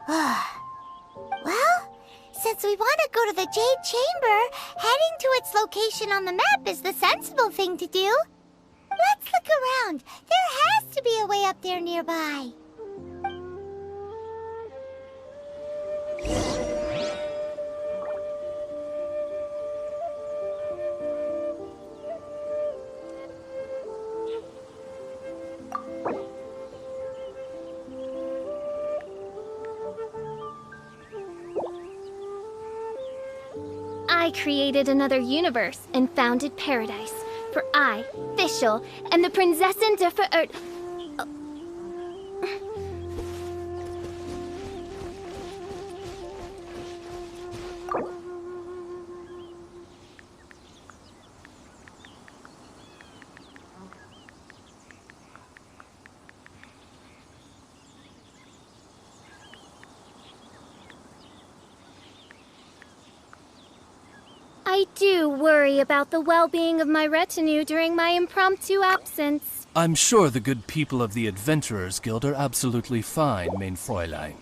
Well, since we want to go to the Jade Chamber, heading to its location on the map is the sensible thing to do. Let's look around. There has to be a way up there nearby. I created another universe and founded paradise. For I, Fischl, am the Prinzessin der Verirrt... I do worry about the well-being of my retinue during my impromptu absence. I'm sure the good people of the Adventurers Guild are absolutely fine, mein Fräulein.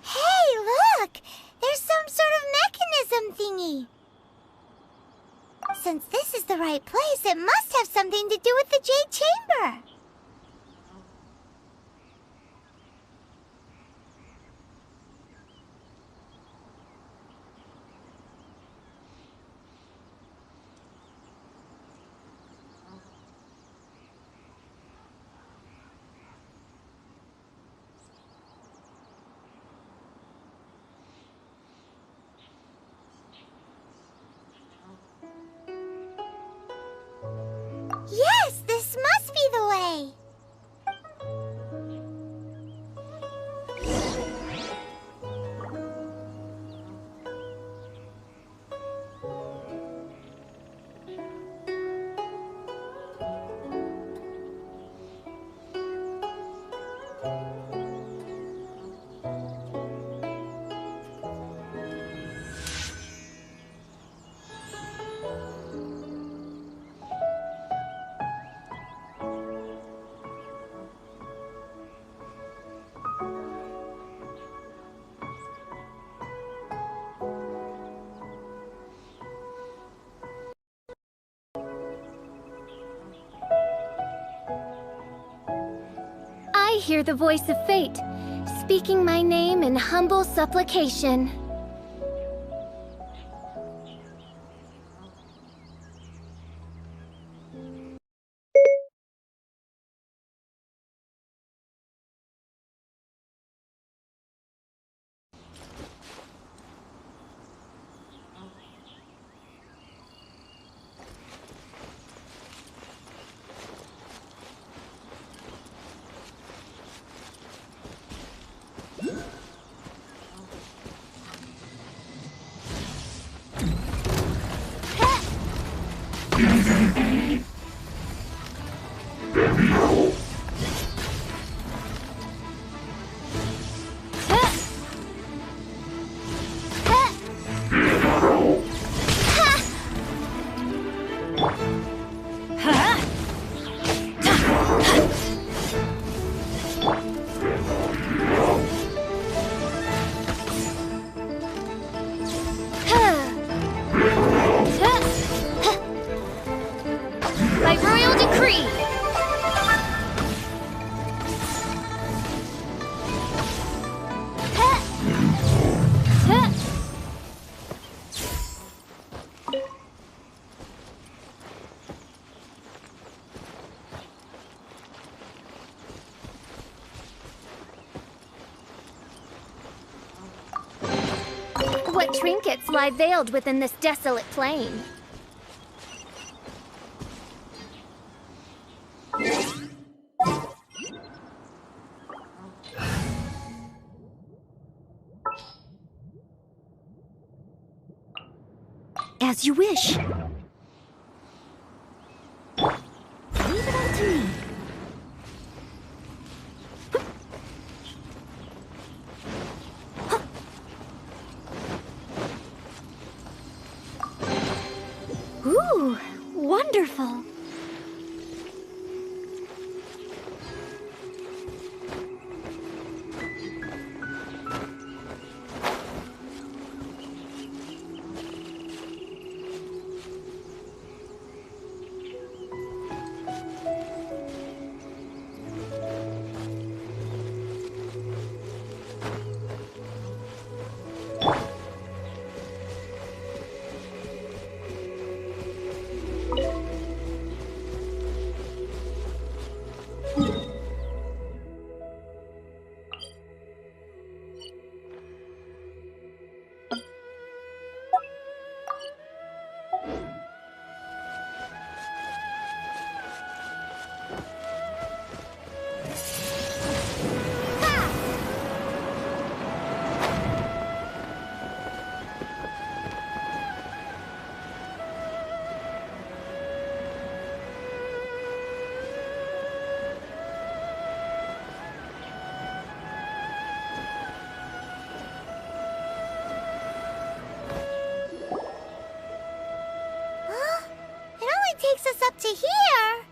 Hey, look! There's some sort of mechanism thingy. Since this is the right place, it must have something to do with the Jade Chamber. Yes, this must be the way. I hear the voice of fate, speaking my name in humble supplication. By royal decree! What trinkets lie veiled within this desolate plain? As you wish. Leave it up to me. Ooh, wonderful. Takes us up to here.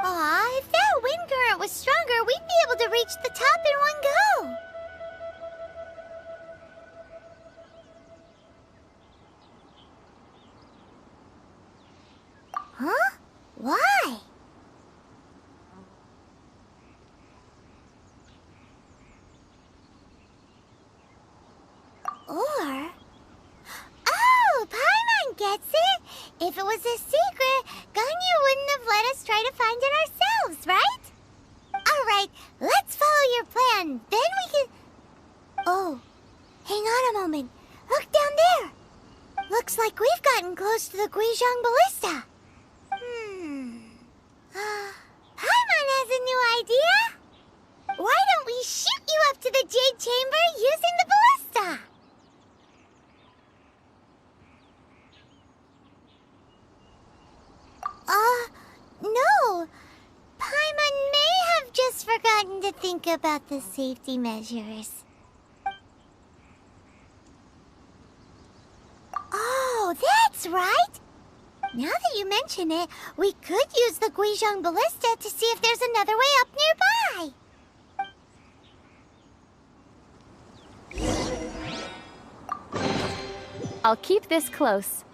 Aw, if that wind current was stronger, we'd be able to reach the top in one go. Huh? Why? Or... Oh, Paimon gets it! If it was a secret, Ganyu wouldn't have let us try to find it ourselves, right? Alright, let's follow your plan. Then we can... Oh, hang on a moment. Look down there. Looks like we've gotten close to the Guizhong Ballista. Paimon has a new idea. Why don't we shoot you up to the Jade Chamber using the ballista? No. Paimon may have just forgotten to think about the safety measures. Oh, that's right. Now that you mention it, we could use the Guizhong Ballista to see if there's another way up nearby. I'll keep this close.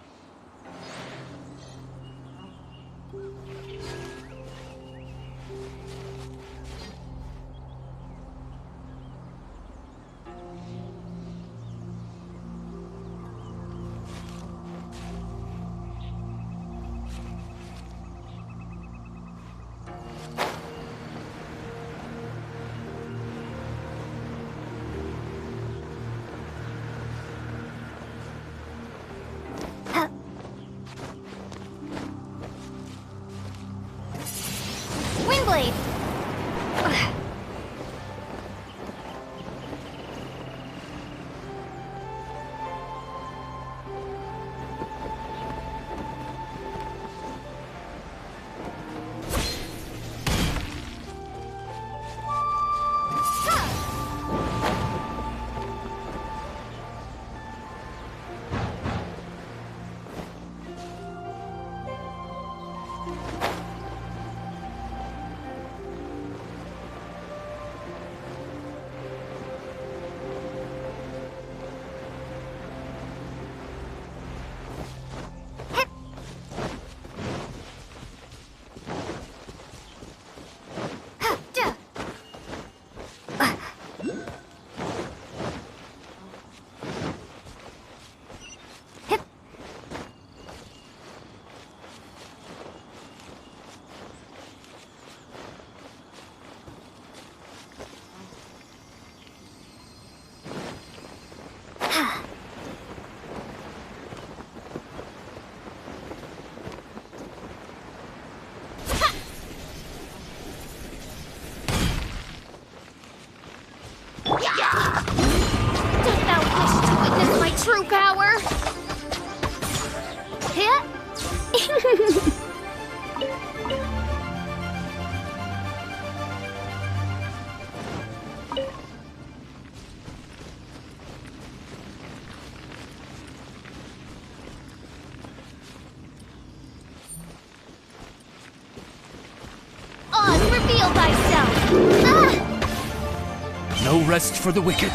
No rest for the wicked.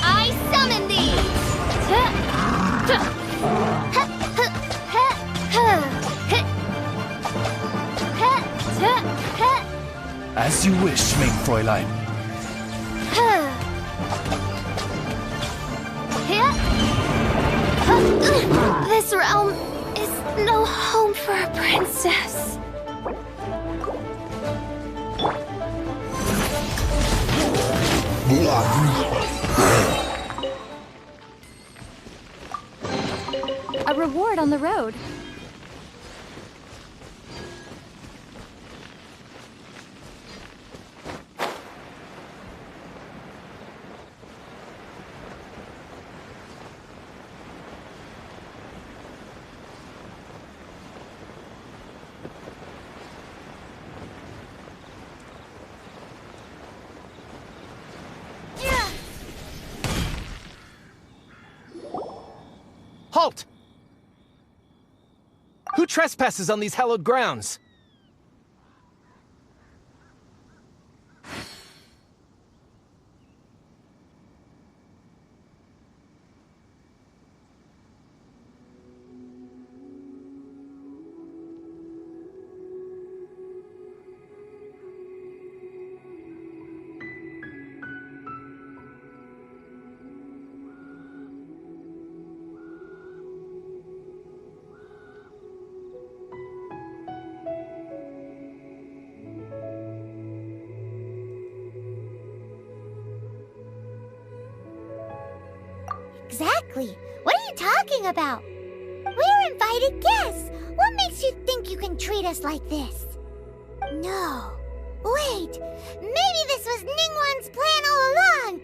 I summon thee! As you wish, main Fräulein. This realm is no home for a princess. A reward on the road. Halt! Who trespasses on these hallowed grounds? Exactly. What are you talking about? We're invited guests. What makes you think you can treat us like this? No. Wait. Maybe this was Ningguang's plan all along.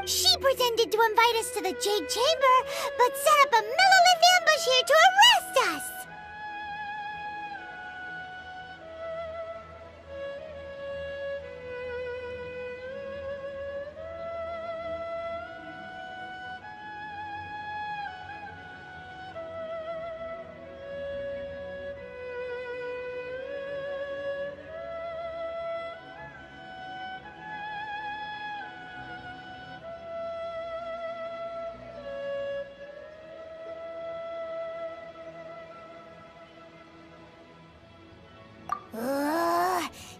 She pretended to invite us to the Jade Chamber, but set up a millilith ambush here to arrest us.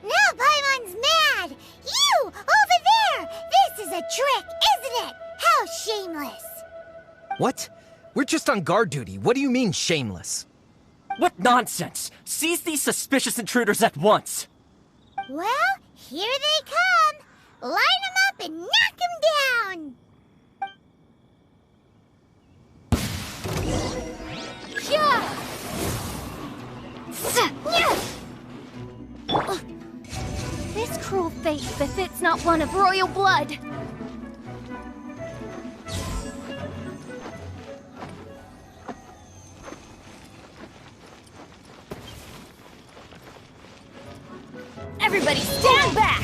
Now Paimon's mad! You! Over there! This is a trick, isn't it? How shameless! What? We're just on guard duty. What do you mean, shameless? What nonsense! Seize these suspicious intruders at once! Well, here they come! Line them up and knock them down! Yeah! This cruel fate befits not one of royal blood. Everybody stand back!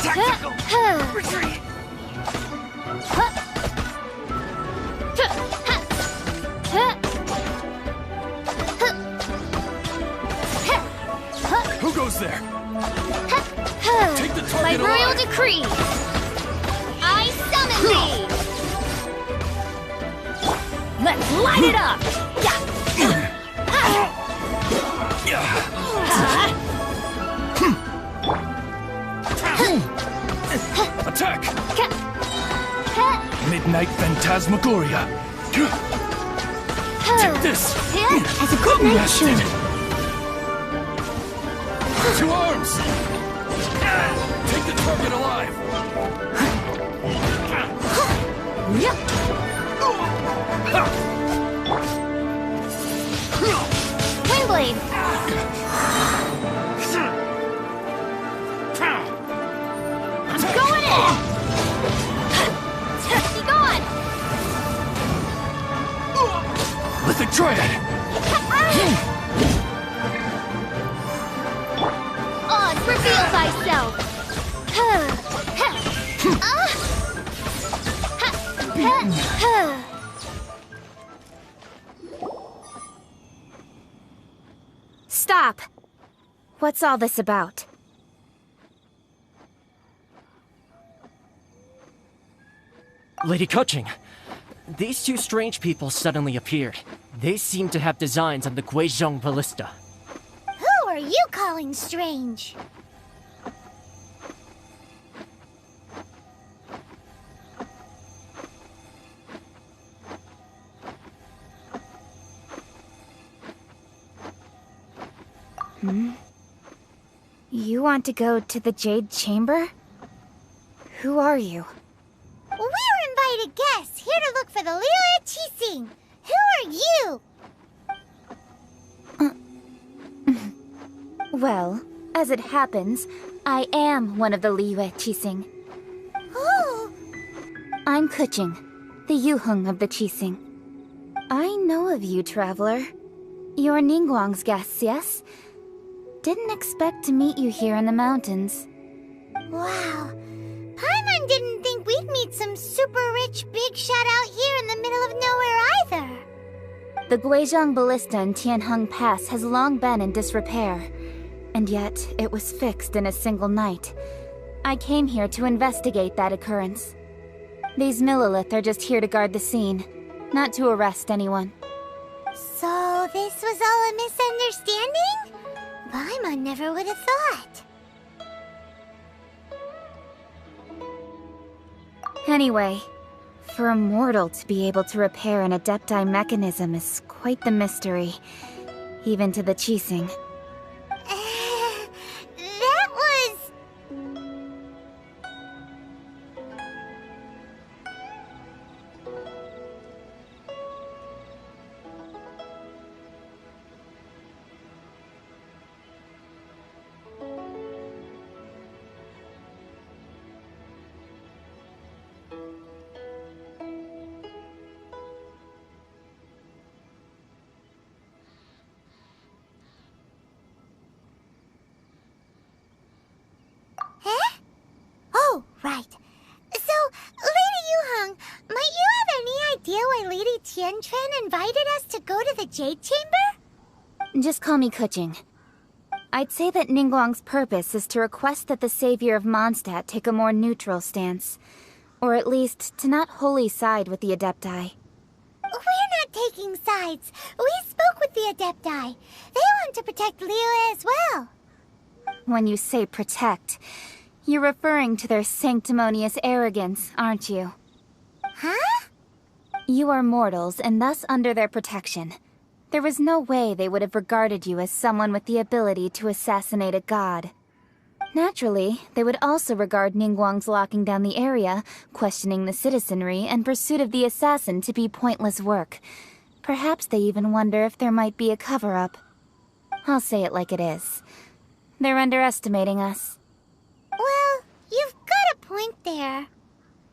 Tactical retreat! Who goes there? Take the target By royal alive. decree, I summon thee! Let's light it up! Attack! Midnight Phantasmagoria. Take this! As a good knight Blasted. should. To arms! Take the target alive! Windblade! I'm going in! Be gone! Lithic Triad! On, reveal thyself! Be Stop! What's all this about? Lady Kuching, these two strange people suddenly appeared. They seem to have designs on the Guizhong Ballista. Who are you calling strange? You want to go to the Jade Chamber? Who are you? We're invited guests here to look for the Liyue Qixing. Who are you? Well, as it happens, I am one of the Liyue Qixing. Oh, I'm Kuching, the Yuheng of the Qixing. I know of you, traveler. You're Ningguang's guests, yes? Didn't expect to meet you here in the mountains. wow. Paimon didn't think we'd meet some super rich big shot out here in the middle of nowhere either. The Guizhong Ballista in Tianheng Pass has long been in disrepair, and yet it was fixed in a single night. I came here to investigate that occurrence. These Millilith are just here to guard the scene, not to arrest anyone. So this was all a misunderstanding? Paimon never would have thought. Anyway, for a mortal to be able to repair an Adepti mechanism is quite the mystery, even to the Qixing. That was... Huh? Oh, right. So, Lady Yuheng, might you have any idea why Lady Tianquan invited us to go to the Jade Chamber? Just call me Kuching. I'd say that Ningguang's purpose is to request that the savior of Mondstadt take a more neutral stance. Or at least, to not wholly side with the Adepti. We're not taking sides. We spoke with the Adepti. They want to protect Liyue as well. When you say protect, you're referring to their sanctimonious arrogance, aren't you? Huh? You are mortals, and thus under their protection. There was no way they would have regarded you as someone with the ability to assassinate a god. Naturally, they would also regard Ningguang's locking down the area, questioning the citizenry, and pursuit of the assassin to be pointless work. Perhaps they even wonder if there might be a cover-up. I'll say it like it is. They're underestimating us. Well, you've got a point there.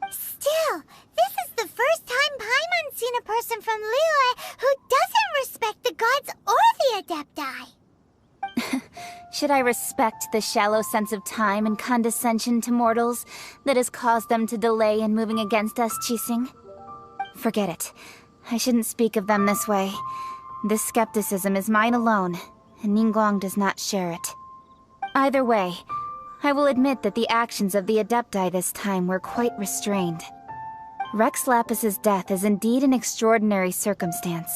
Still, this is the first time Paimon's seen a person from Liyue who doesn't respect the gods or the Adepti. Should I respect the shallow sense of time and condescension to mortals that has caused them to delay in moving against us, Qixing? Forget it. I shouldn't speak of them this way. This skepticism is mine alone, and Ningguang does not share it. Either way, I will admit that the actions of the Adepti this time were quite restrained. Rex Lapis's death is indeed an extraordinary circumstance.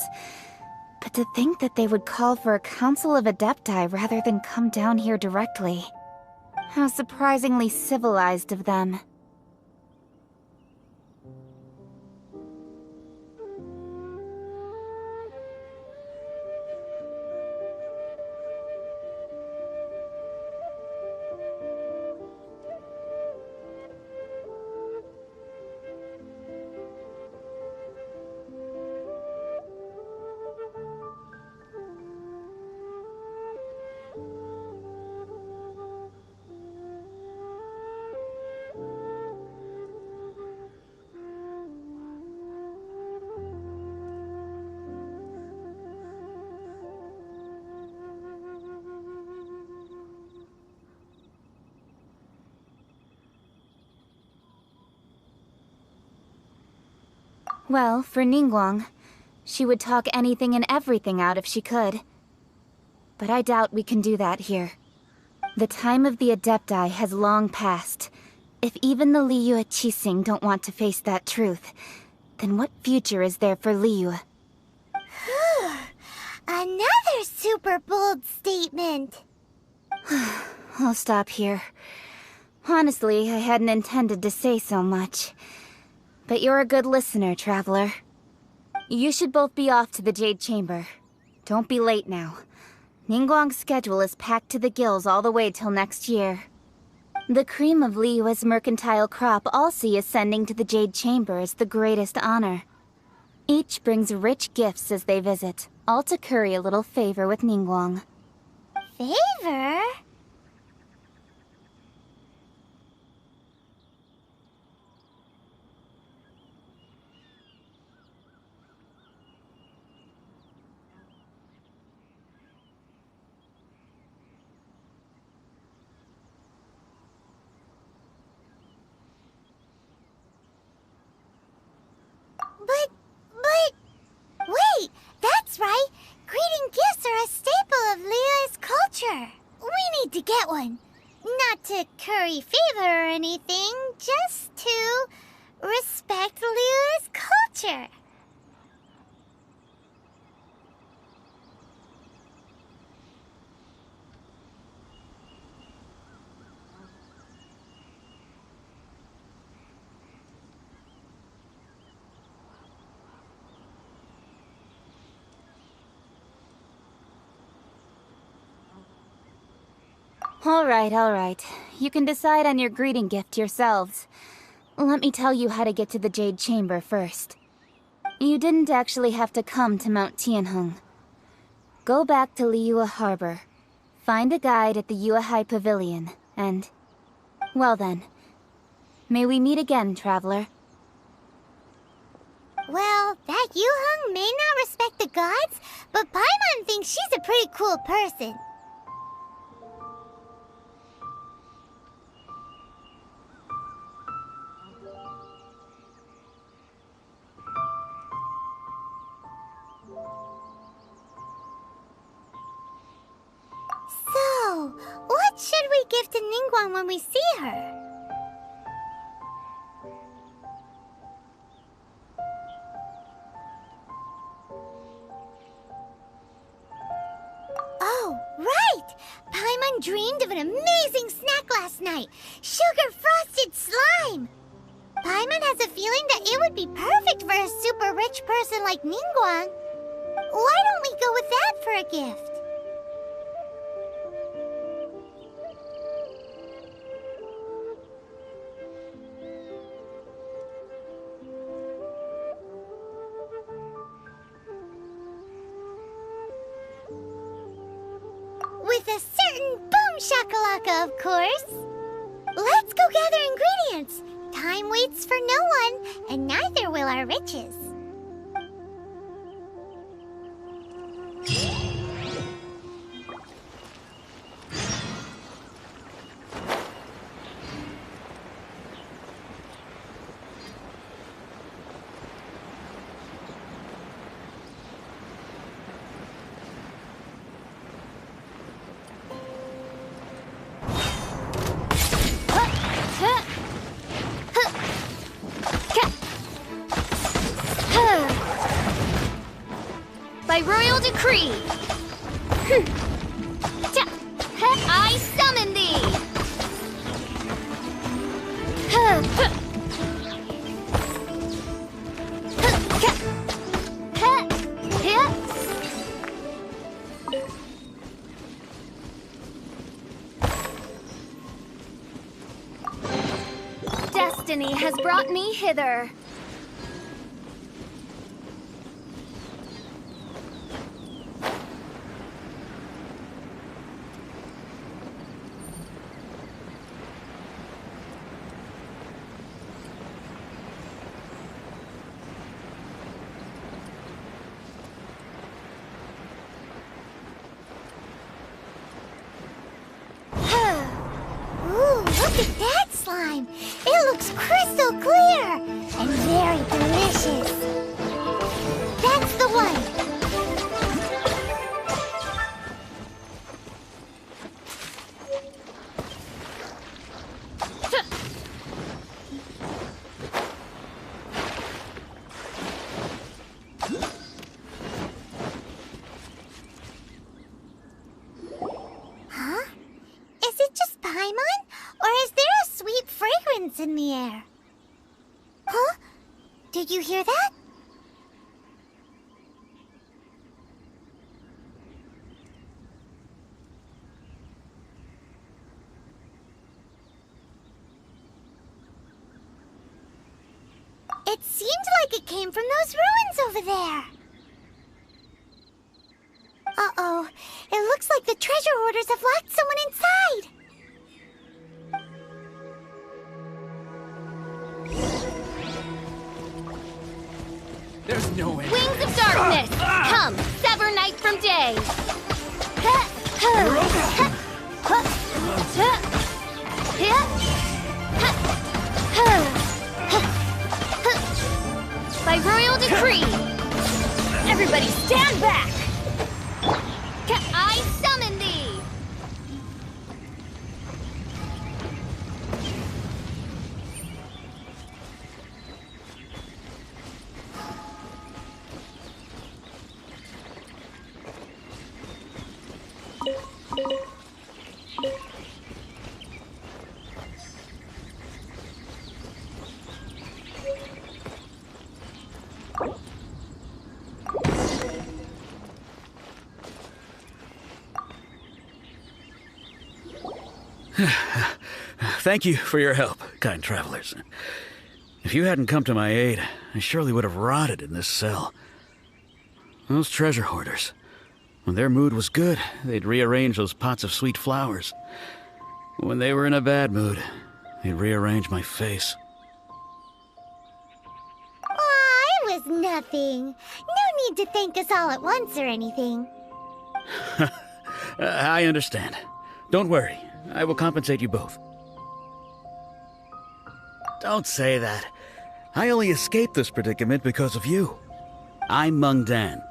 But to think that they would call for a council of Adepti rather than come down here directly. How surprisingly civilized of them. Well, for Ningguang, she would talk anything and everything out if she could. But I doubt we can do that here. The time of the Adepti has long passed. If even the Liyue Qixing don't want to face that truth, then what future is there for Liyue? Another super bold statement. I'll stop here. Honestly, I hadn't intended to say so much. But you're a good listener, Traveler. You should both be off to the Jade Chamber. Don't be late now. Ningguang's schedule is packed to the gills all the way till next year. The cream of Liyue's mercantile crop all see ascending to the Jade Chamber as the greatest honor. Each brings rich gifts as they visit, all to curry a little favor with Ningguang. Favor? But... Wait! That's right! Greeting gifts are a staple of Liyue's culture. We need to get one. Not to curry favor or anything, just to respect Liyue's culture. All right. You can decide on your greeting gift yourselves. Let me tell you how to get to the Jade Chamber first. You didn't actually have to come to Mount Tianheng. Go back to Liyue Harbor. Find a guide at the Yuehai Pavilion, and... well then. May we meet again, Traveler. Well, that Yuheng may not respect the gods, but Paimon thinks she's a pretty cool person. So, what should we give to Ningguang when we see her? Oh, right! Paimon dreamed of an amazing snack last night! Sugar-frosted slime! Paimon has a feeling that it would be perfect for a super rich person like Ningguang. Why don't we go with that for a gift? With a certain boom shakalaka, of course. Let's go gather ingredients. Time waits for no one, and neither will our riches. By royal decree, I summon thee! Destiny has brought me hither. Ooh, look at that slime! It looks crystal clear! And very delicious! Did you hear that? It seemed like it came from those ruins over there. Uh-oh. It looks like the treasure hoarders have locked someone inside. There's no way. Wings of darkness! Come, sever night from day! By royal decree, everybody stand back! I summon thee! Thank you for your help, kind travelers. If you hadn't come to my aid, I surely would have rotted in this cell. Those treasure hoarders, when their mood was good, they'd rearrange those pots of sweet flowers. When they were in a bad mood, they'd rearrange my face. Aw, it was nothing. No need to thank us all at once or anything. I understand. Don't worry, I will compensate you both. Don't say that. I only escaped this predicament because of you. I'm Meng Dan,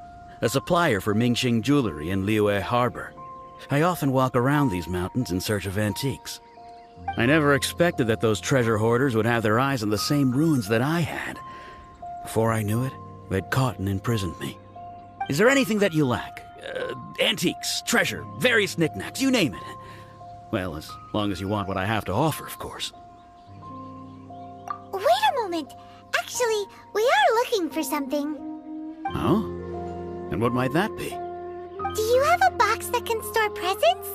a supplier for Mingxing Jewelry in Liyue Harbor. I often walk around these mountains in search of antiques. I never expected that those treasure hoarders would have their eyes on the same ruins that I had. Before I knew it, they'd caught and imprisoned me. Is there anything that you lack? Antiques, treasure, various knickknacks, you name it. Well, as long as you want what I have to offer, of course. Wait a moment. Actually, we are looking for something. Oh? And what might that be? Do you have a box that can store presents?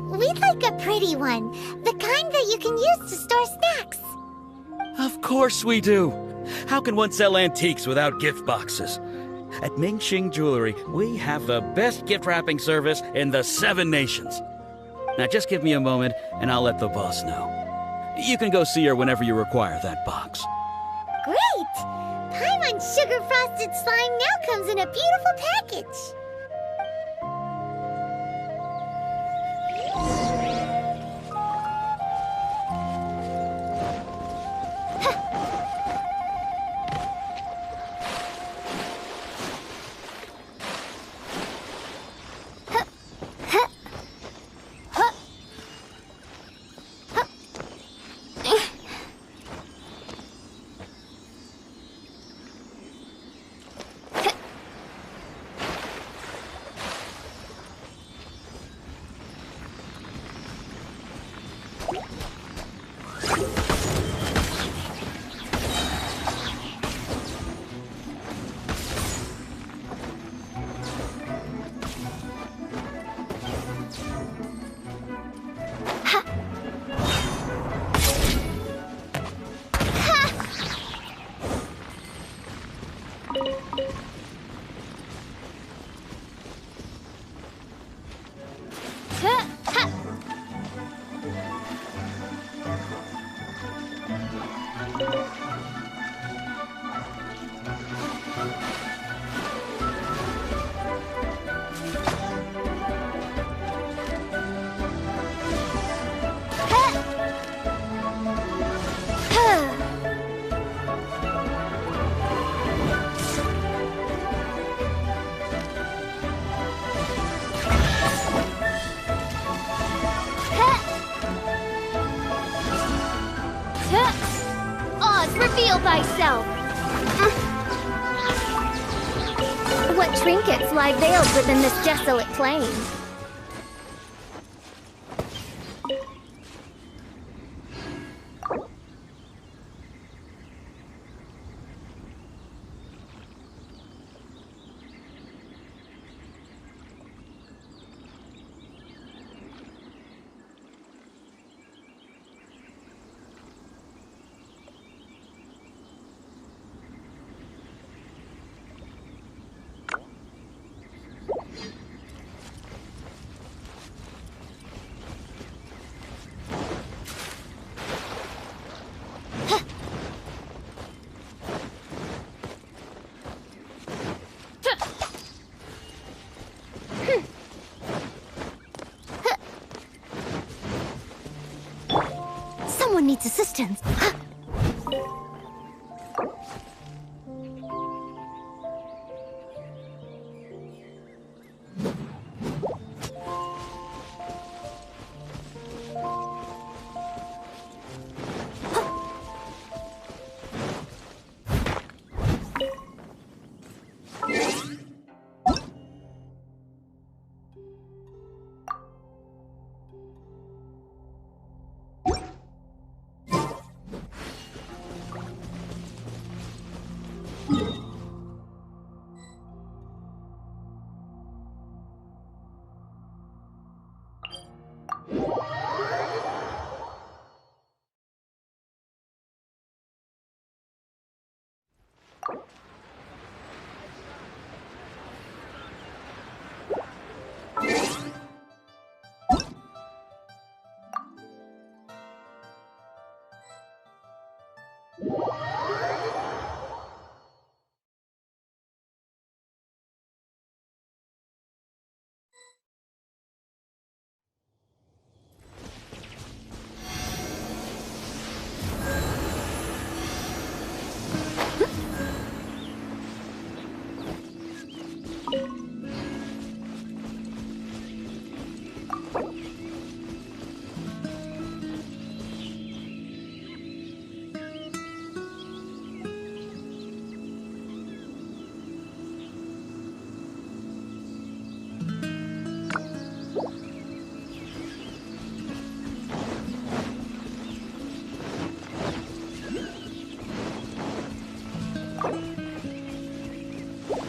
We'd like a pretty one. The kind that you can use to store snacks. Of course we do. How can one sell antiques without gift boxes? At Mingxing Jewelry, we have the best gift wrapping service in the 7 nations. Now just give me a moment, and I'll let the boss know. You can go see her whenever you require that box. Great! Paimon Sugar Frosted Slime now comes in a beautiful package. Reveal thyself! What trinkets lie veiled within this desolate plain? Someone needs assistance.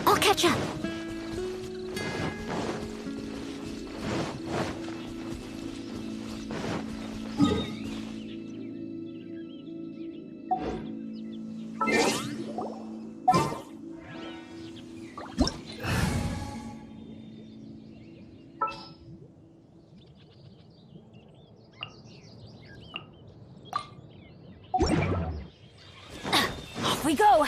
I'll catch up. Off we go!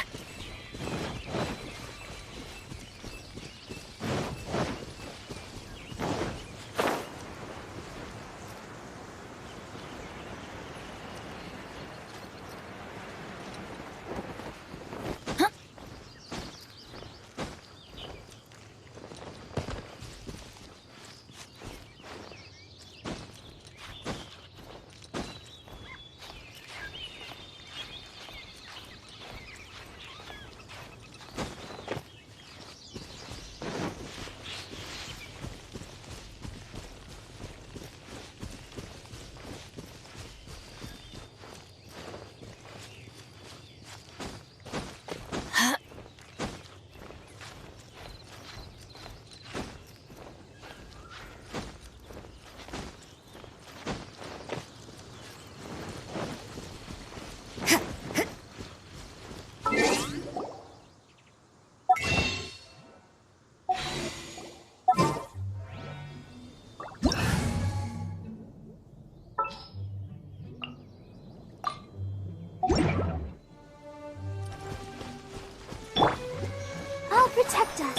Protect us.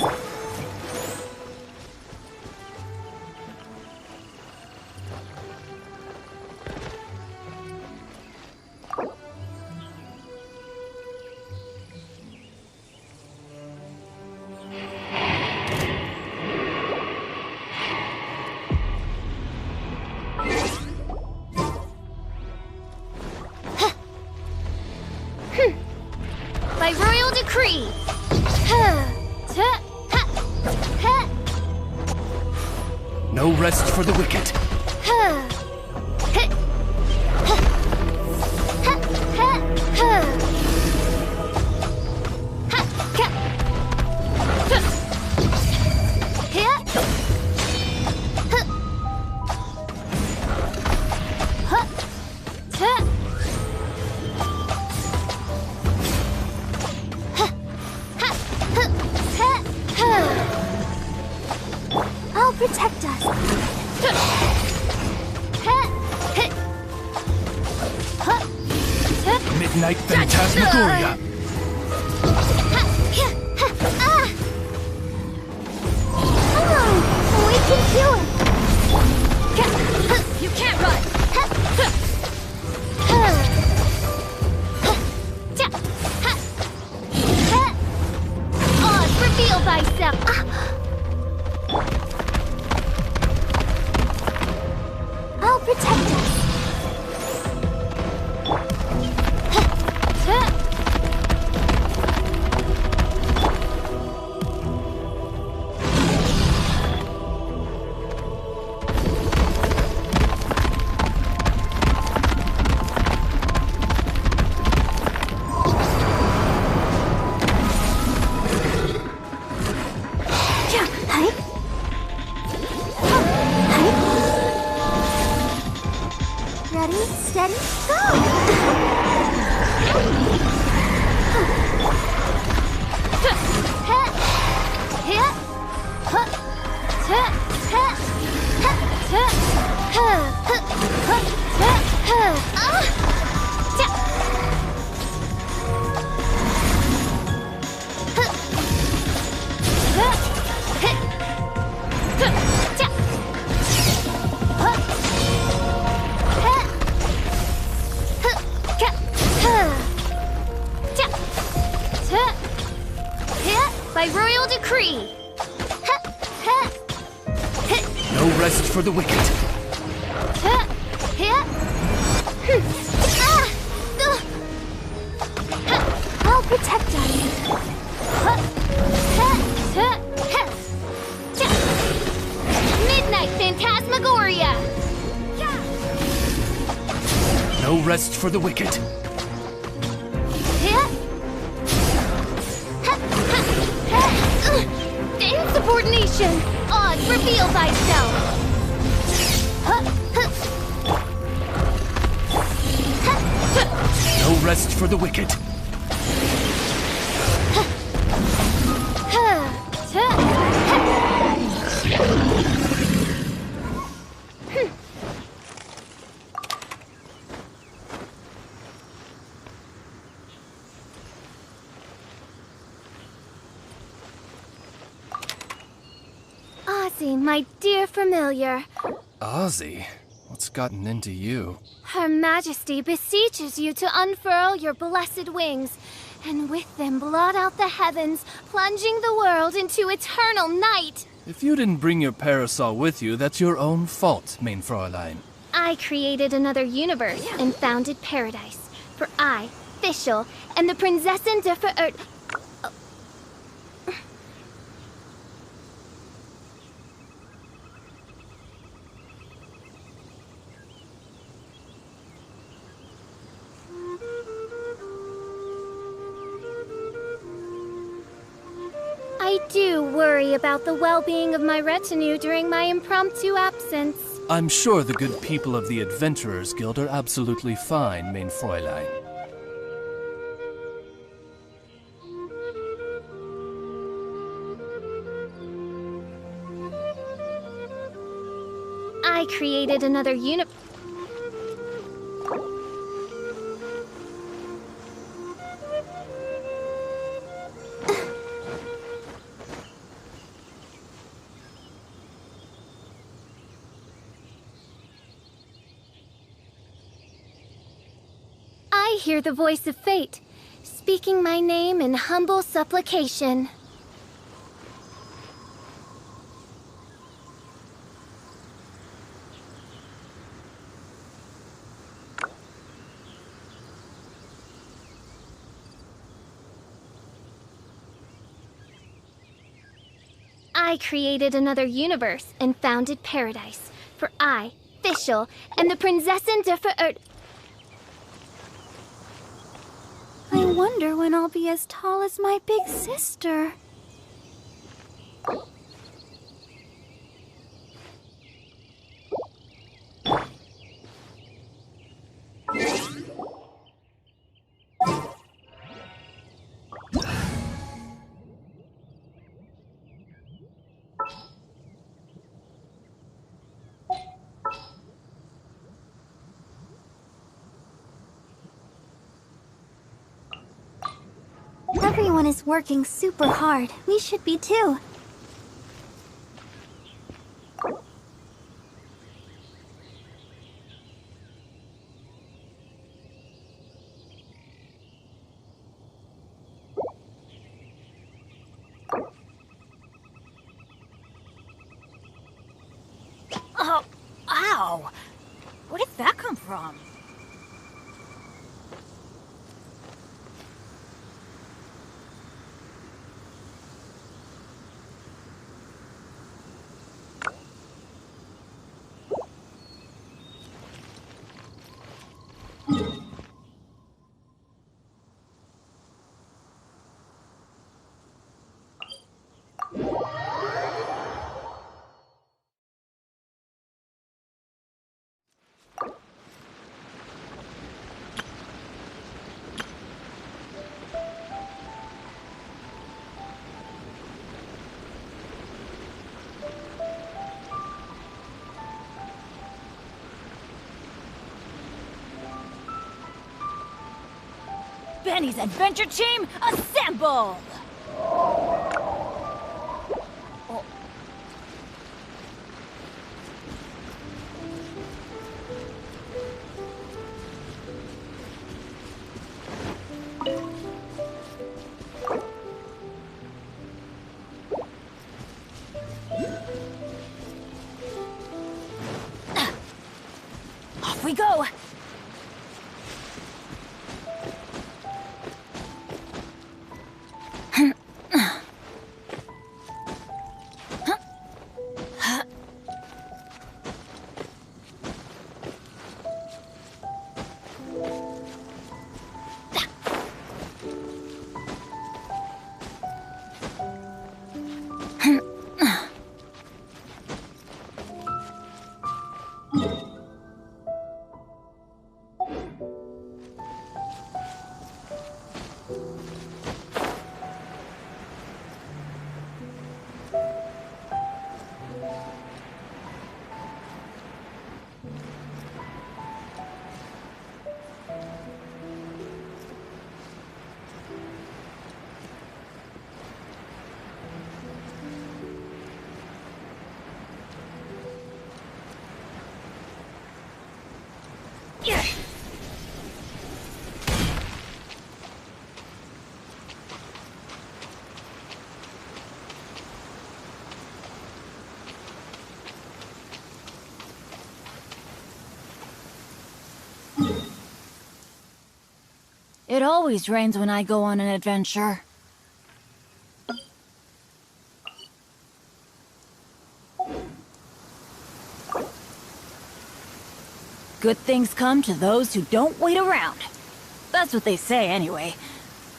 By royal decree. No rest for the wicked. I'll protect us. Midnight Phantasmagoria. Oh, we can do it. You can't run. reveal thyself! I'll protect us. Ready, steady, By royal decree! No rest for the wicked. I'll protect us. Midnight Phantasmagoria! No rest for the wicked. Insubordination! Odd, reveal thyself! No rest for the wicked. Ozzy, my dear familiar. Ozzy? What's gotten into you? Her Majesty beseeches you to unfurl your blessed wings, and with them blot out the heavens, plunging the world into eternal night. If you didn't bring your parasol with you, that's your own fault, mein Fräulein. I created another universe and founded paradise. For I, Fischl, am the Prinzessin der Verirrt... I do worry about the well-being of my retinue during my impromptu absence. I'm sure the good people of the Adventurers Guild are absolutely fine, mein Fräulein. I created another I hear the voice of fate, speaking my name in humble supplication. I created another universe and founded paradise. For I, Fischl, am the Prinzessin der Verirrt... I wonder when I'll be as tall as my big sister. Everyone is working super hard. We should be too. ow! Where did that come from? Benny's adventure team, assemble! Off we go! It always rains when I go on an adventure. Good things come to those who don't wait around. That's what they say anyway.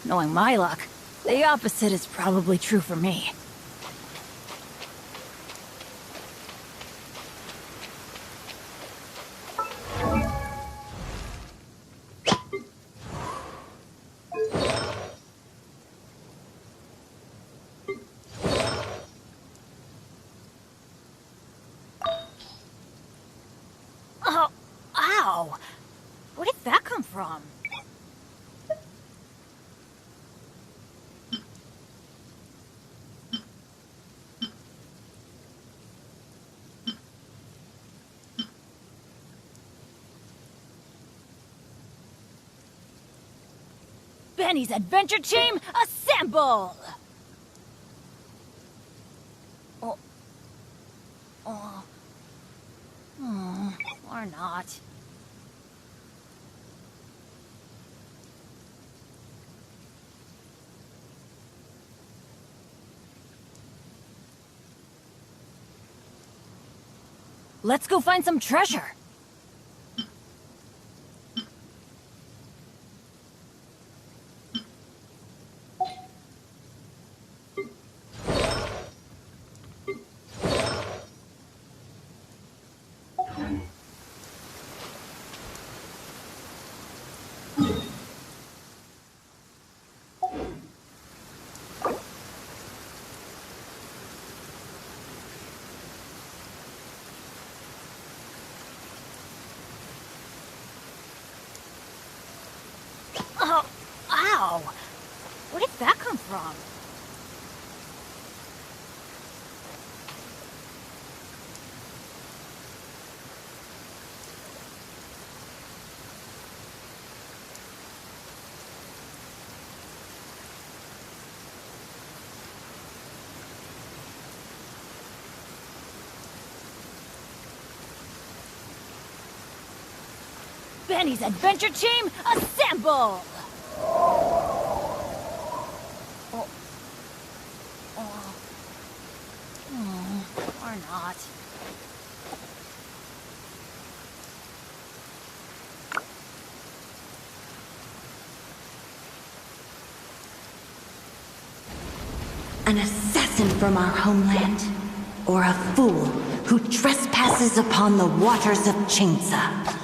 Knowing my luck, the opposite is probably true for me. Oh, ow! Where did that come from? Benny's adventure team, assemble! Or not. Let's go find some treasure. Jenny's adventure team, assemble! Or not. An assassin from our homeland, or a fool who trespasses upon the waters of Chingsa.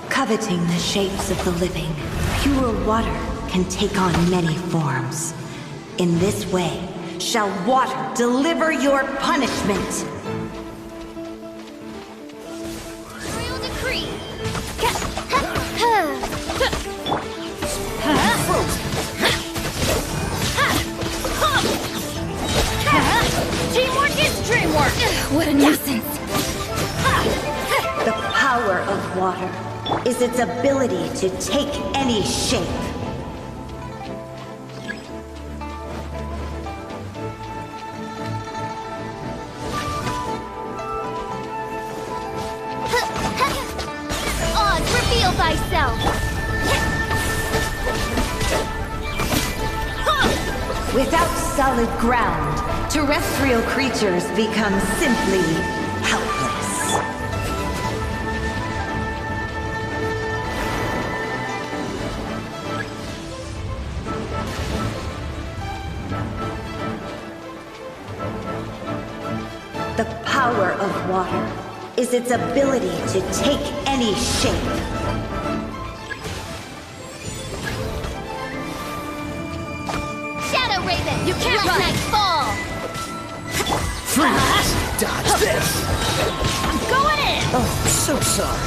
Coveting the shapes of the living, pure water can take on many forms. In this way, shall water deliver your punishment. Royal decree. Teamwork is dreamwork! What a nuisance. The power of water is its ability to take any shape. Oz, reveal thyself. Without solid ground, terrestrial creatures become simply helpless. The power of water is its ability to take any shape. Shadow Raven, you can't let night fall. Freeze! Dodge this! I'm going in! Oh, so sorry.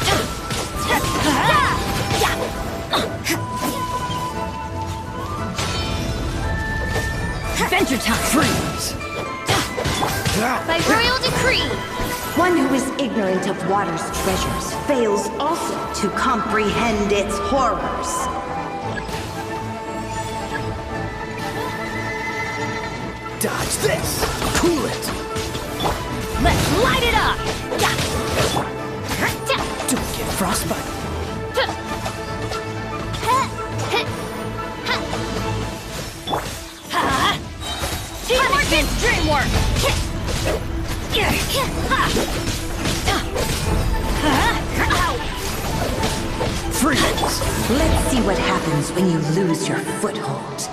Adventure time! Freeze! By royal decree. One who is ignorant of water's treasures fails also to comprehend its horrors. Dodge this! Cool it! Let's light it up! Don't get frostbite. Teamwork is dreamwork! Freeze! Let's see what happens when you lose your foothold.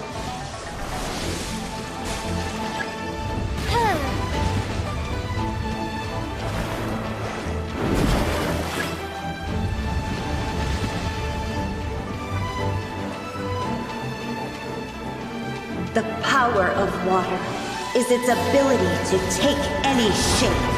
The power of water is its ability to take any shape.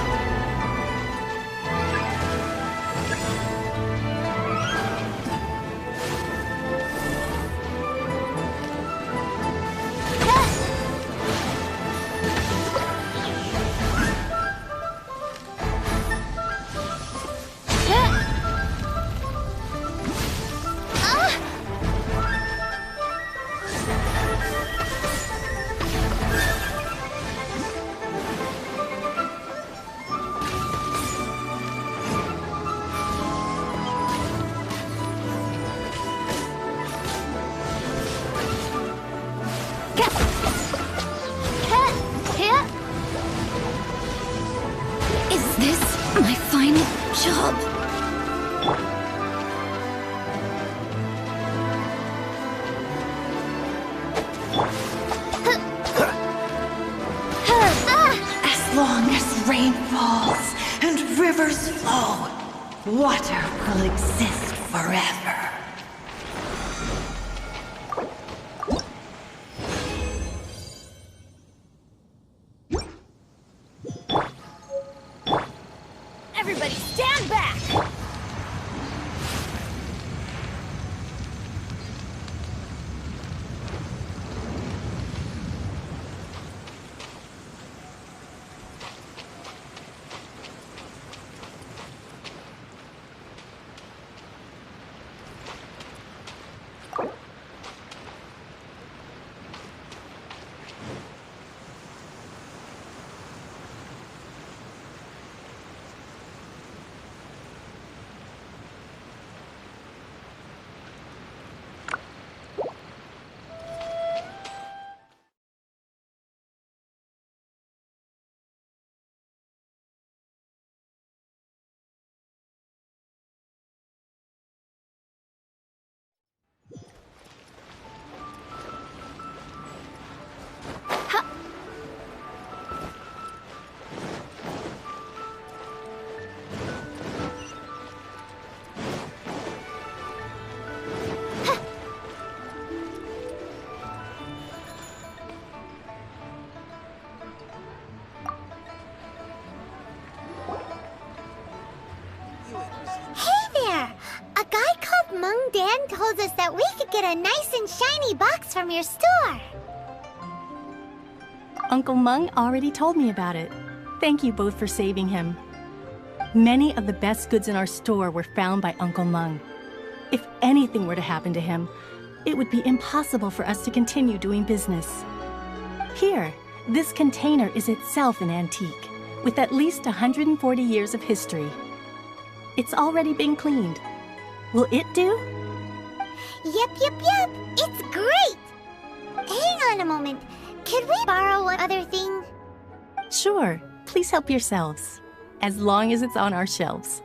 Is this my final job? As long as rain falls and rivers flow, water will exist forever. Everybody stand back! Mung Dan told us that we could get a nice and shiny box from your store. Uncle Mung already told me about it. Thank you both for saving him. Many of the best goods in our store were found by Uncle Mung. If anything were to happen to him, it would be impossible for us to continue doing business. Here, this container is itself an antique, with at least 140 years of history. It's already been cleaned. Will it do? Yep. It's great! Hang on a moment. Could we borrow one other thing? Sure. Please help yourselves, as long as it's on our shelves.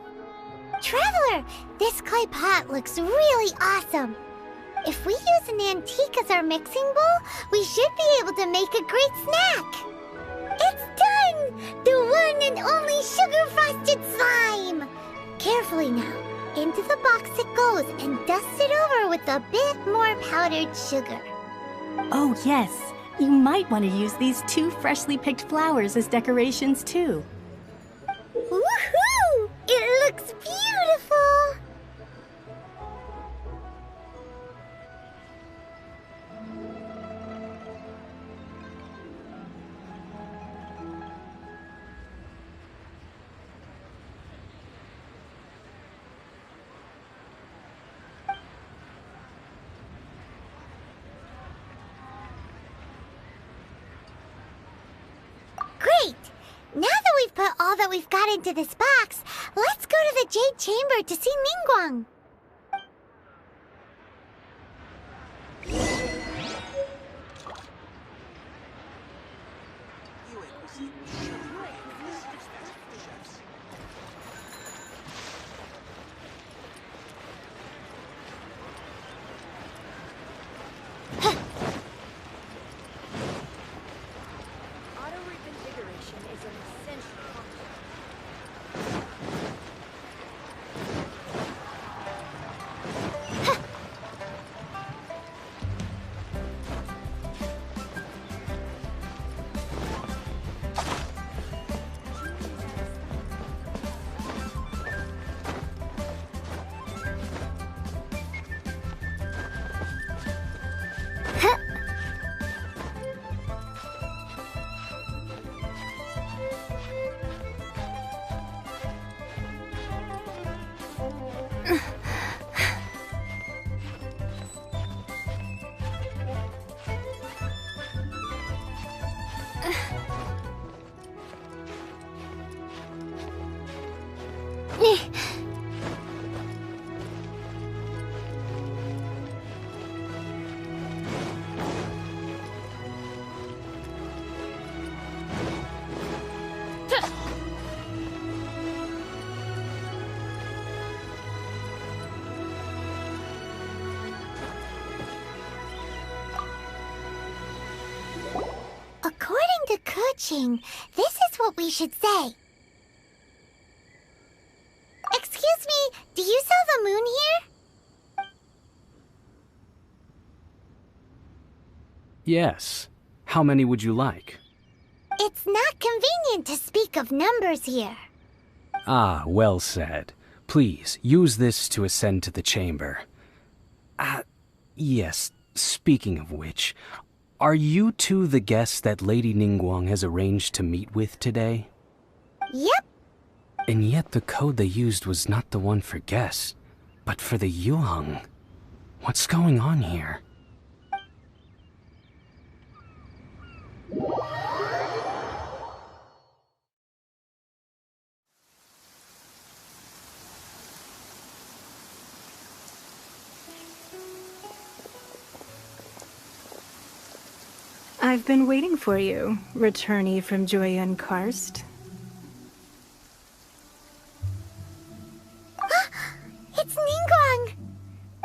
Traveler, this clay pot looks really awesome. If we use an antique as our mixing bowl, we should be able to make a great snack. It's done! The one and only sugar-frosted slime! Carefully now. Into the box it goes and dust it over with a bit more powdered sugar. Oh, yes. You might want to use these 2 freshly picked flowers as decorations, too. Woohoo! It looks beautiful! Great! Now that we've put all that we've got into this box, let's go to the Jade Chamber to see Ningguang. According to Kuching, this is what we should say. Excuse me, do you sell the moon here? Yes. How many would you like? It's not convenient to speak of numbers here. Ah, well said. Please, use this to ascend to the chamber. Yes, speaking of which, are you two the guests that Lady Ningguang has arranged to meet with today? Yep. And yet the code they used was not the one for guests, but for the Yuheng. What's going on here? I've been waiting for you, returnee from Joyun Karst. It's Ningguang!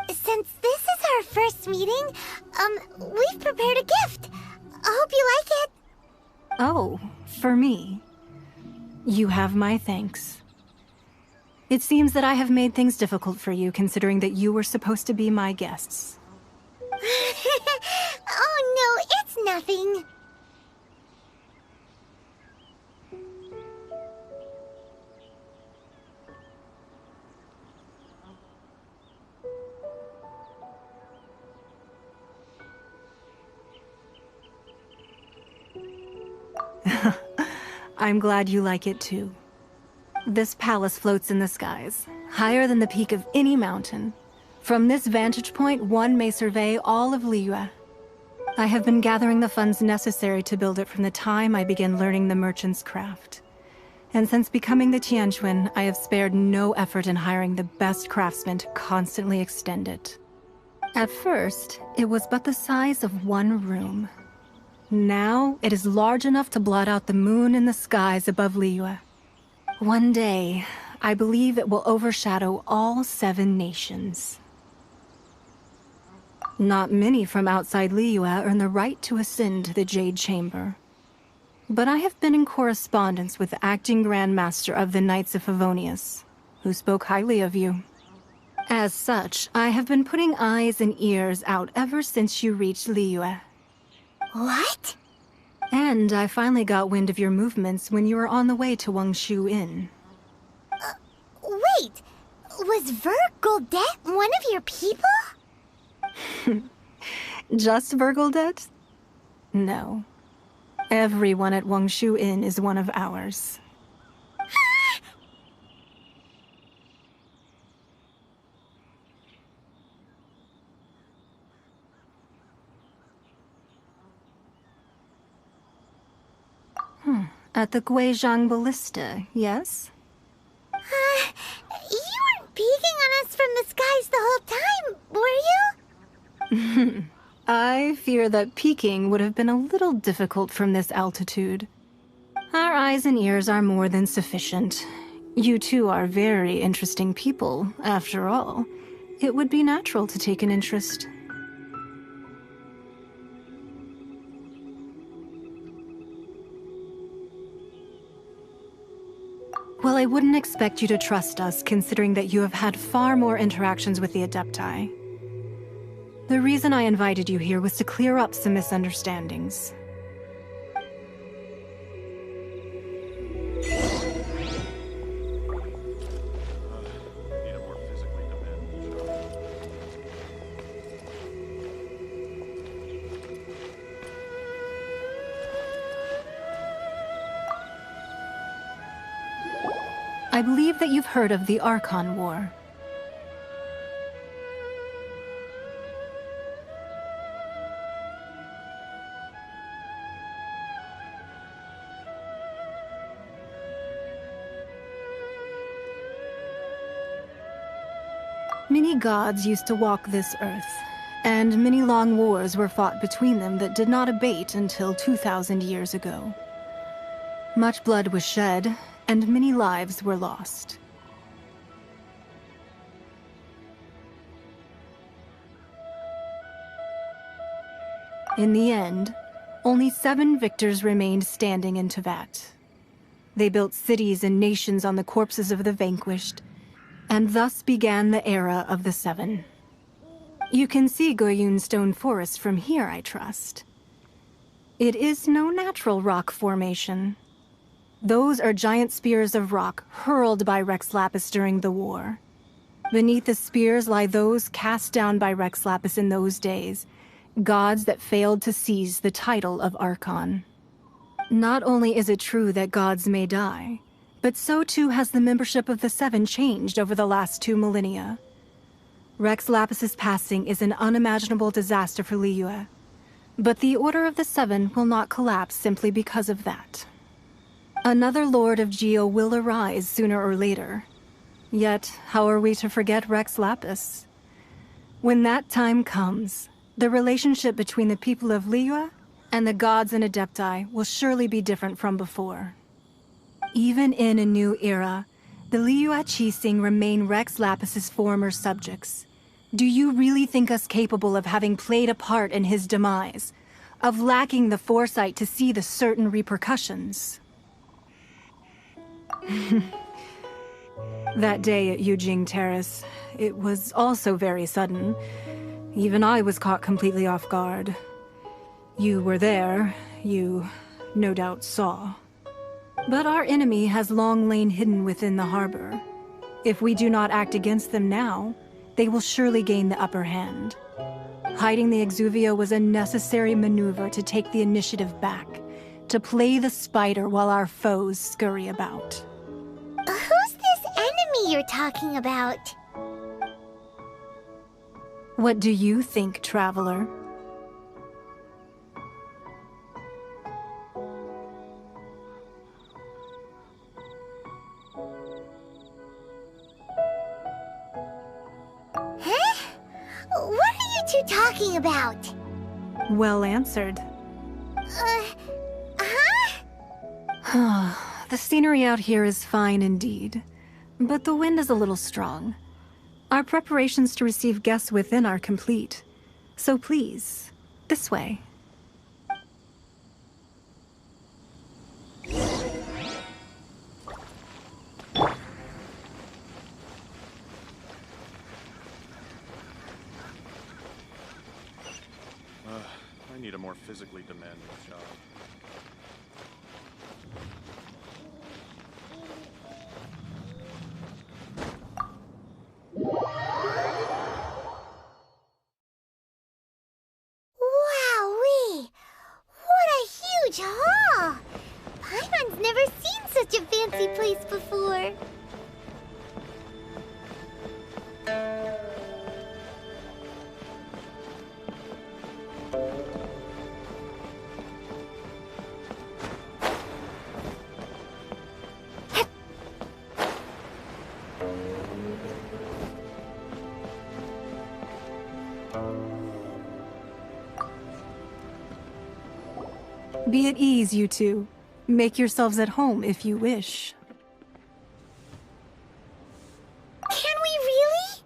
Since this is our first meeting, we've prepared a gift. I hope you like it. Oh, for me. You have my thanks. It seems that I have made things difficult for you, considering that you were supposed to be my guests. Oh no, it's nothing. I'm glad you like it too. This palace floats in the skies, higher than the peak of any mountain. From this vantage point, one may survey all of Liyue. I have been gathering the funds necessary to build it from the time I began learning the merchant's craft. And since becoming the Tianquan, I have spared no effort in hiring the best craftsmen to constantly extend it. At first, it was but the size of one room. Now, it is large enough to blot out the moon in the skies above Liyue. One day, I believe it will overshadow all 7 nations. Not many from outside Liyue earn the right to ascend to the Jade Chamber. But I have been in correspondence with the acting Grand Master of the Knights of Favonius, who spoke highly of you. As such, I have been putting eyes and ears out ever since you reached Liyue. What? And I finally got wind of your movements when you were on the way to Wangshu Inn. Wait! Was Vergoldet one of your people? Just Vergoldet? No. Everyone at Wangshu Inn is one of ours. At the Guizhang Ballista, yes? You weren't peeking on us from the skies the whole time, were you? I fear that peeking would have been a little difficult from this altitude. Our eyes and ears are more than sufficient. You two are very interesting people, after all. It would be natural to take an interest. Well, I wouldn't expect you to trust us, considering that you have had far more interactions with the Adepti. The reason I invited you here was to clear up some misunderstandings. I believe that you've heard of the Archon War. Many gods used to walk this earth, and many long wars were fought between them that did not abate until 2,000 years ago. Much blood was shed, and many lives were lost. In the end, only 7 victors remained standing in Tevat. They built cities and nations on the corpses of the vanquished, and thus began the era of the 7. You can see Goyun Stone Forest from here, I trust. It is no natural rock formation. Those are giant spears of rock hurled by Rex Lapis during the war. Beneath the spears lie those cast down by Rex Lapis in those days, gods that failed to seize the title of Archon. Not only is it true that gods may die, but so too has the membership of the 7 changed over the last 2 millennia. Rex Lapis's passing is an unimaginable disaster for Liyue, but the Order of the 7 will not collapse simply because of that. Another Lord of Geo will arise sooner or later. Yet, how are we to forget Rex Lapis? When that time comes, the relationship between the people of Liyue and the gods and Adepti will surely be different from before. Even in a new era, the Liyue Qixing remain Rex Lapis's former subjects. Do you really think us capable of having played a part in his demise? Of lacking the foresight to see the certain repercussions? That day at Yujing Terrace, it was also very sudden. Even I was caught completely off guard. You were there, you no doubt saw. But our enemy has long lain hidden within the harbor. If we do not act against them now, they will surely gain the upper hand. Hiding the Exuvio was a necessary maneuver to take the initiative back, to play the spider while our foes scurry about. Who's this enemy you're talking about? What do you think, traveler? Huh? What are you two talking about? Well answered. The scenery out here is fine indeed, but the wind is a little strong. Our preparations to receive guests within are complete, so please, this way. I need a more physically demanding job. Wowee! What a huge hall! Paimon's never seen such a fancy place before. Be at ease, you two. Make yourselves at home if you wish. Can we really?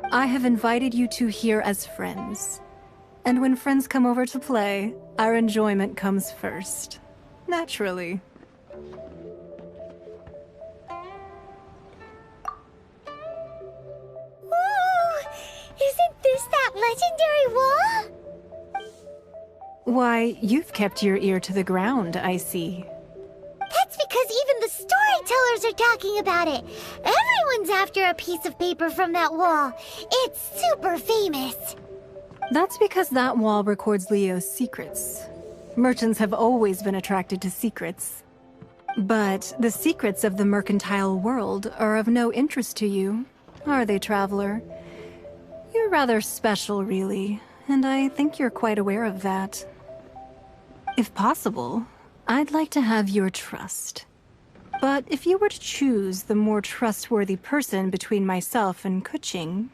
I have invited you two here as friends. And when friends come over to play, our enjoyment comes first. Naturally. Ooh! Isn't this that legendary wall? Why, you've kept your ear to the ground, I see. That's because even the storytellers are talking about it. Everyone's after a piece of paper from that wall. It's super famous. That's because that wall records Leo's secrets. Merchants have always been attracted to secrets. But the secrets of the mercantile world are of no interest to you, are they, traveler? You're rather special, really, and I think you're quite aware of that. If possible, I'd like to have your trust. But if you were to choose the more trustworthy person between myself and Keqing...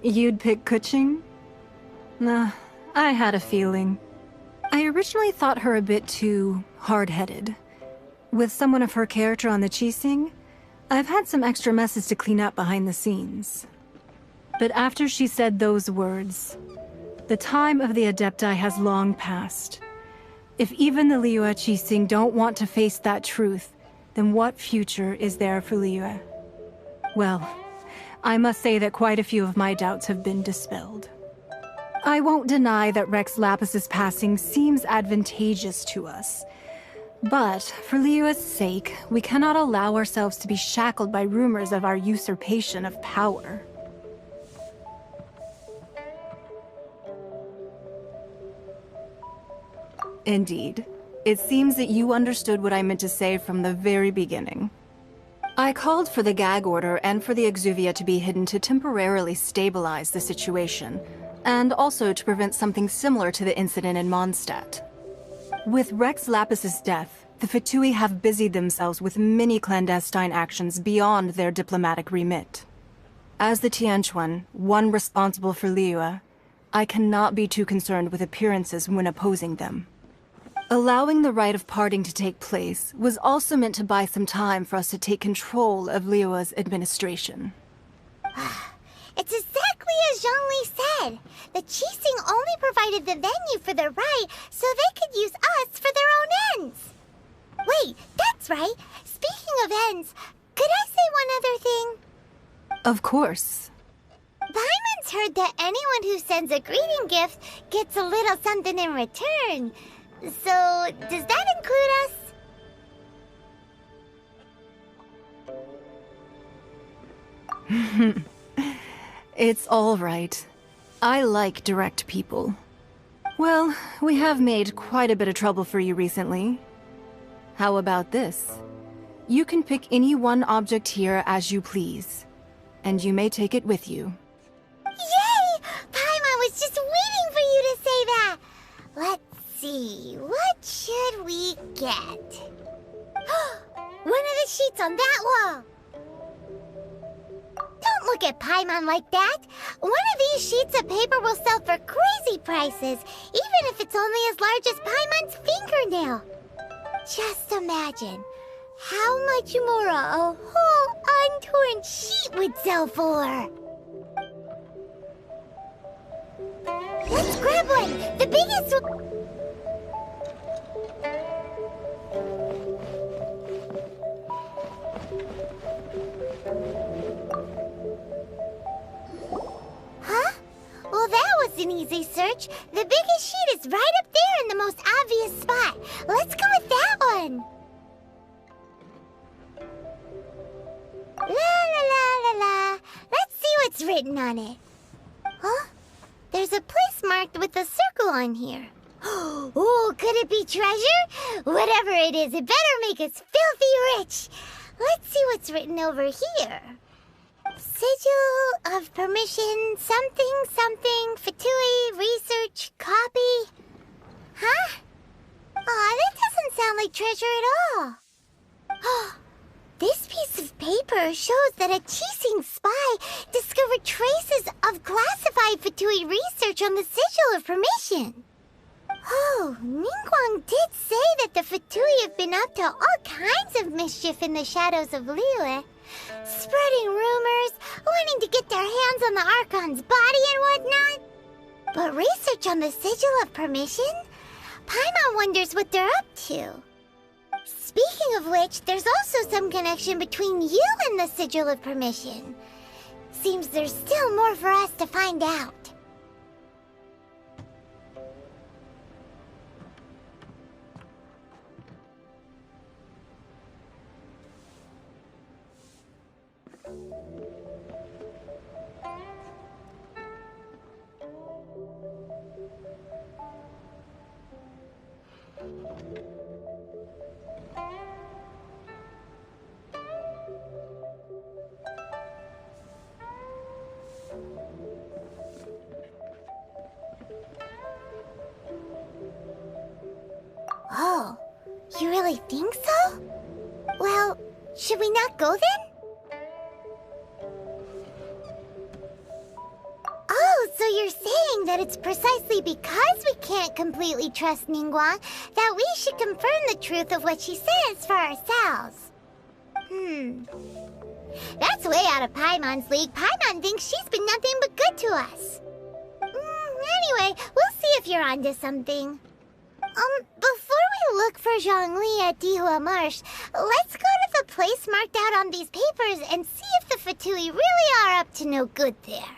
You'd pick Keqing? Nah, I had a feeling. I originally thought her a bit too hard-headed. With someone of her character on the Qixing, I've had some extra messes to clean up behind the scenes. But after she said those words, the time of the Adepti has long passed. If even the Liyue Qixing don't want to face that truth, then what future is there for Liyue? Well, I must say that quite a few of my doubts have been dispelled. I won't deny that Rex Lapis's passing seems advantageous to us. But for Liyue's sake, we cannot allow ourselves to be shackled by rumors of our usurpation of power. Indeed. It seems that you understood what I meant to say from the very beginning. I called for the gag order and for the exuvia to be hidden to temporarily stabilize the situation, and also to prevent something similar to the incident in Mondstadt. With Rex Lapis's death, the Fatui have busied themselves with many clandestine actions beyond their diplomatic remit. As the Tianquan, one responsible for Liyue, I cannot be too concerned with appearances when opposing them. Allowing the rite of parting to take place was also meant to buy some time for us to take control of Liyue's administration. It's exactly as Zhongli said. The Qixing only provided the venue for the rite so they could use us for their own ends. Wait, that's right. Speaking of ends, could I say one other thing? Of course. Paimon's heard that anyone who sends a greeting gift gets a little something in return. So, does that include us? It's all right. I like direct people. Well, we have made quite a bit of trouble for you recently. How about this? You can pick any one object here as you please, and you may take it with you. Yay! Paimon was just waiting for you to say that! Let's see, what should we get? One of the sheets on that wall! Don't look at Paimon like that! One of these sheets of paper will sell for crazy prices, even if it's only as large as Paimon's fingernail. Just imagine how much more a whole untorn sheet would sell for. Let's grab one! The biggest one! Huh? Well, that was an easy search. The biggest sheet is right up there in the most obvious spot. Let's go with that one. La la la la la. Let's see what's written on it. Huh? There's a place marked with a circle on here. Oh, could it be treasure? Whatever it is, it better make us filthy rich. Let's see what's written over here. Sigil of permission, something, something, Fatui, research, copy. Huh? Aw, that doesn't sound like treasure at all. This piece of paper shows that a Qixing spy discovered traces of classified Fatui research on the Sigil of Permission. Oh, Ningguang did say that the Fatui have been up to all kinds of mischief in the shadows of Liyue. Spreading rumors, wanting to get their hands on the Archon's body and whatnot. But research on the Sigil of Permission? Paimon wonders what they're up to. Speaking of which, there's also some connection between you and the Sigil of Permission. Seems there's still more for us to find out. Oh, you really think so? Well, should we not go then? Oh, so you're saying that it's precisely because we can't completely trust Ningguang that we should confirm the truth of what she says for ourselves. That's way out of Paimon's league. Paimon thinks she's been nothing but good to us. Anyway, we'll see if you're onto something. Before we look for Zhongli at Dihua Marsh, let's go to the place marked out on these papers and see if the Fatui really are up to no good there.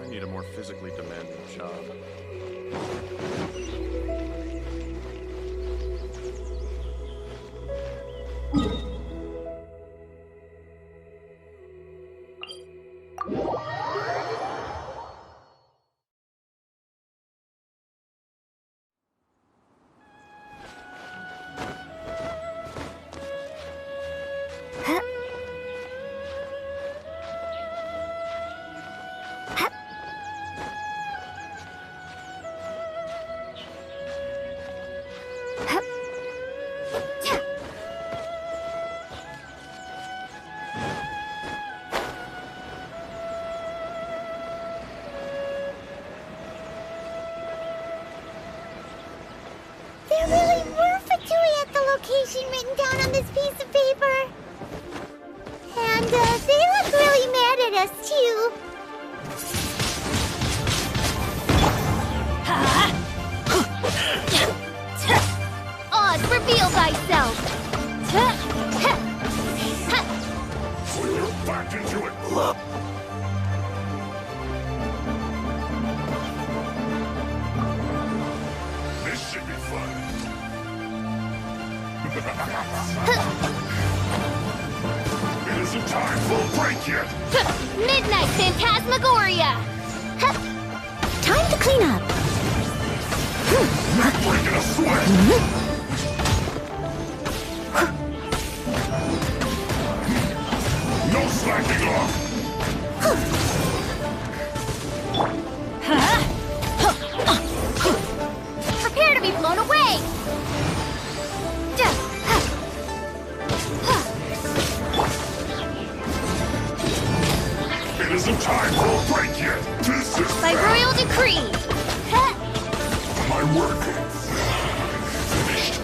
I need a more physically demanding job. There really were Fatui at the location written down on this piece of paper. And they look really mad at us, too. Oz, reveal thyself! Put your back into it! This should be fun. It isn't time for a break yet! Midnight Phantasmagoria! Time to clean up. You're breaking a sweat! No slacking off! Prepare to be blown away! It isn't time for a break yet! This is By royal decree! my work. Finished.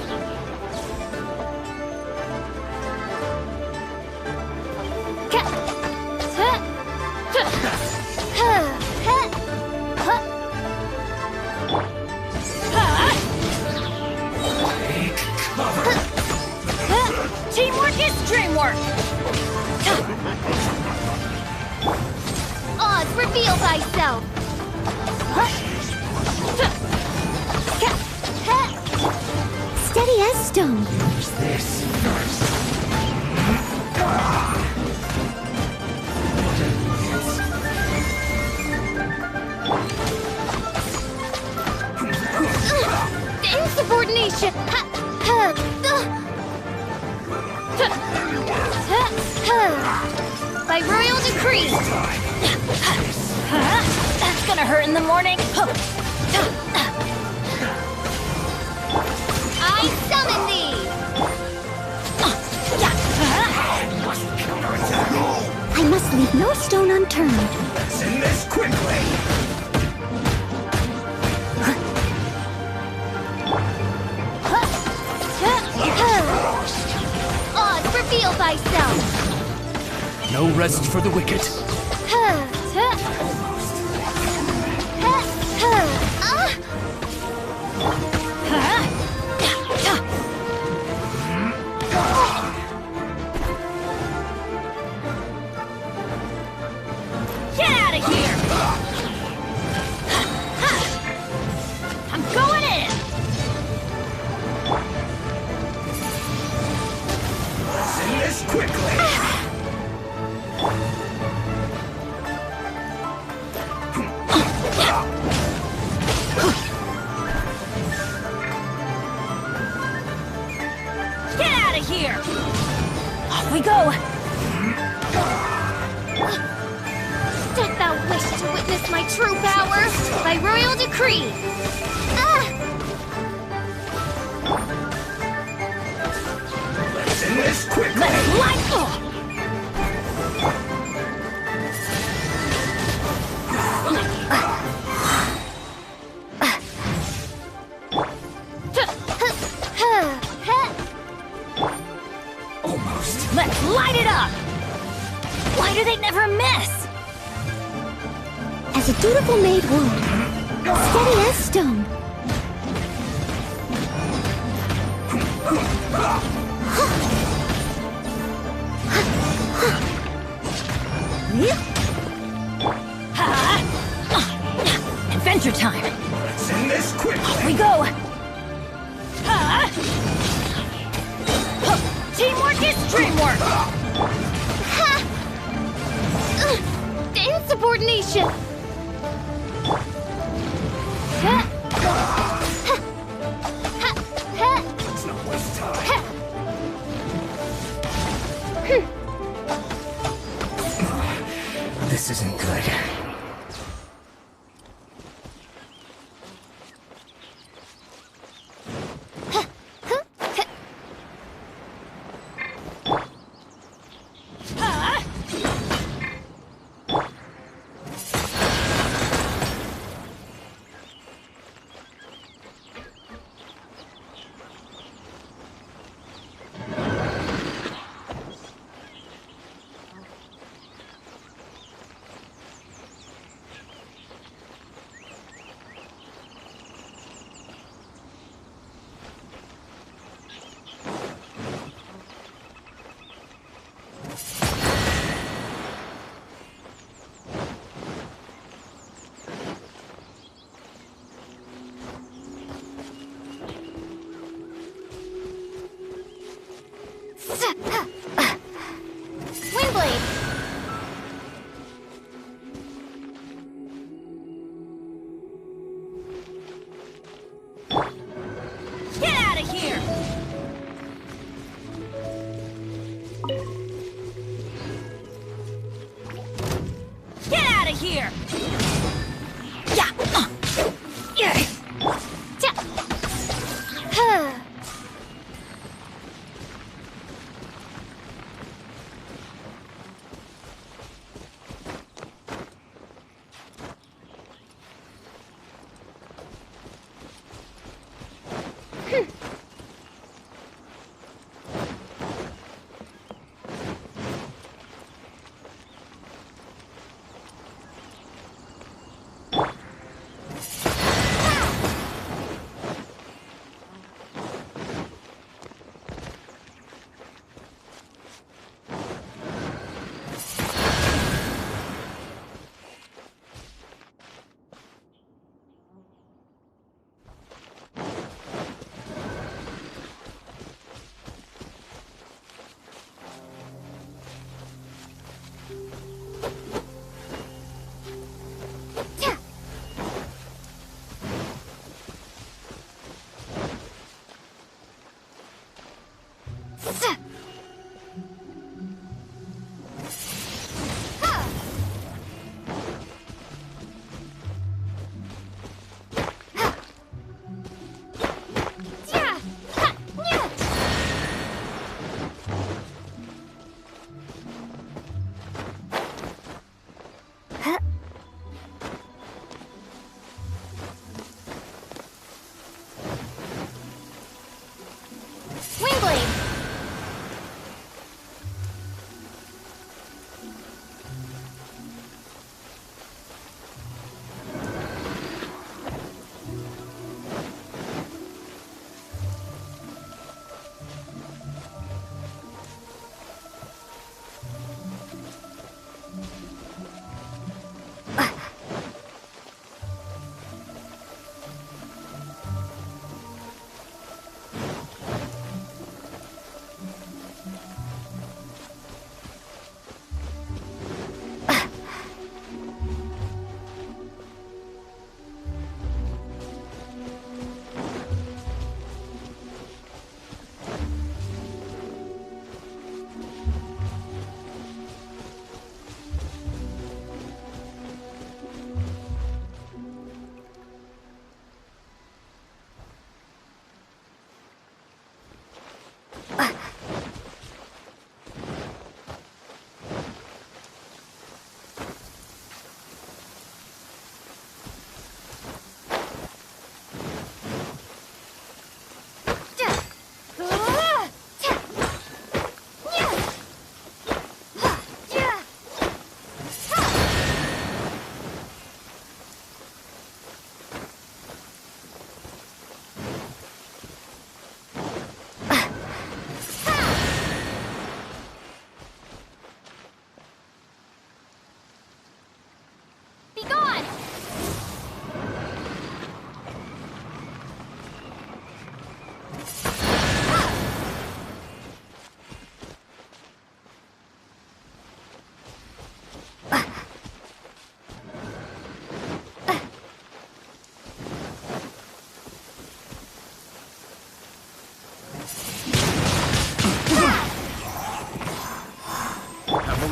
Take cover. Teamwork is dreamwork! Oz, reveal thyself! Steady as stone. Use this first. Insubordination! By royal decree! That's gonna hurt in the morning. I summon thee! I must leave no stone unturned. Let's end this quickly. Oz, reveal thyself! No rest for the wicked. Get out of here! I'm going in! Let's end this quickly. we go! Dost thou wish to witness my true power? By royal decree! Let's end this quickly! Let's light... Almost. Let's light it up! Why do they never miss? As a dutiful maid wound, steady as stone. Adventure time! Let's end this quickly! Off we go! Teamwork is dreamwork! Insubordination! Let's not waste time. This isn't good. Windblade! Get out of here! Get out of here! Yeah! Yeah!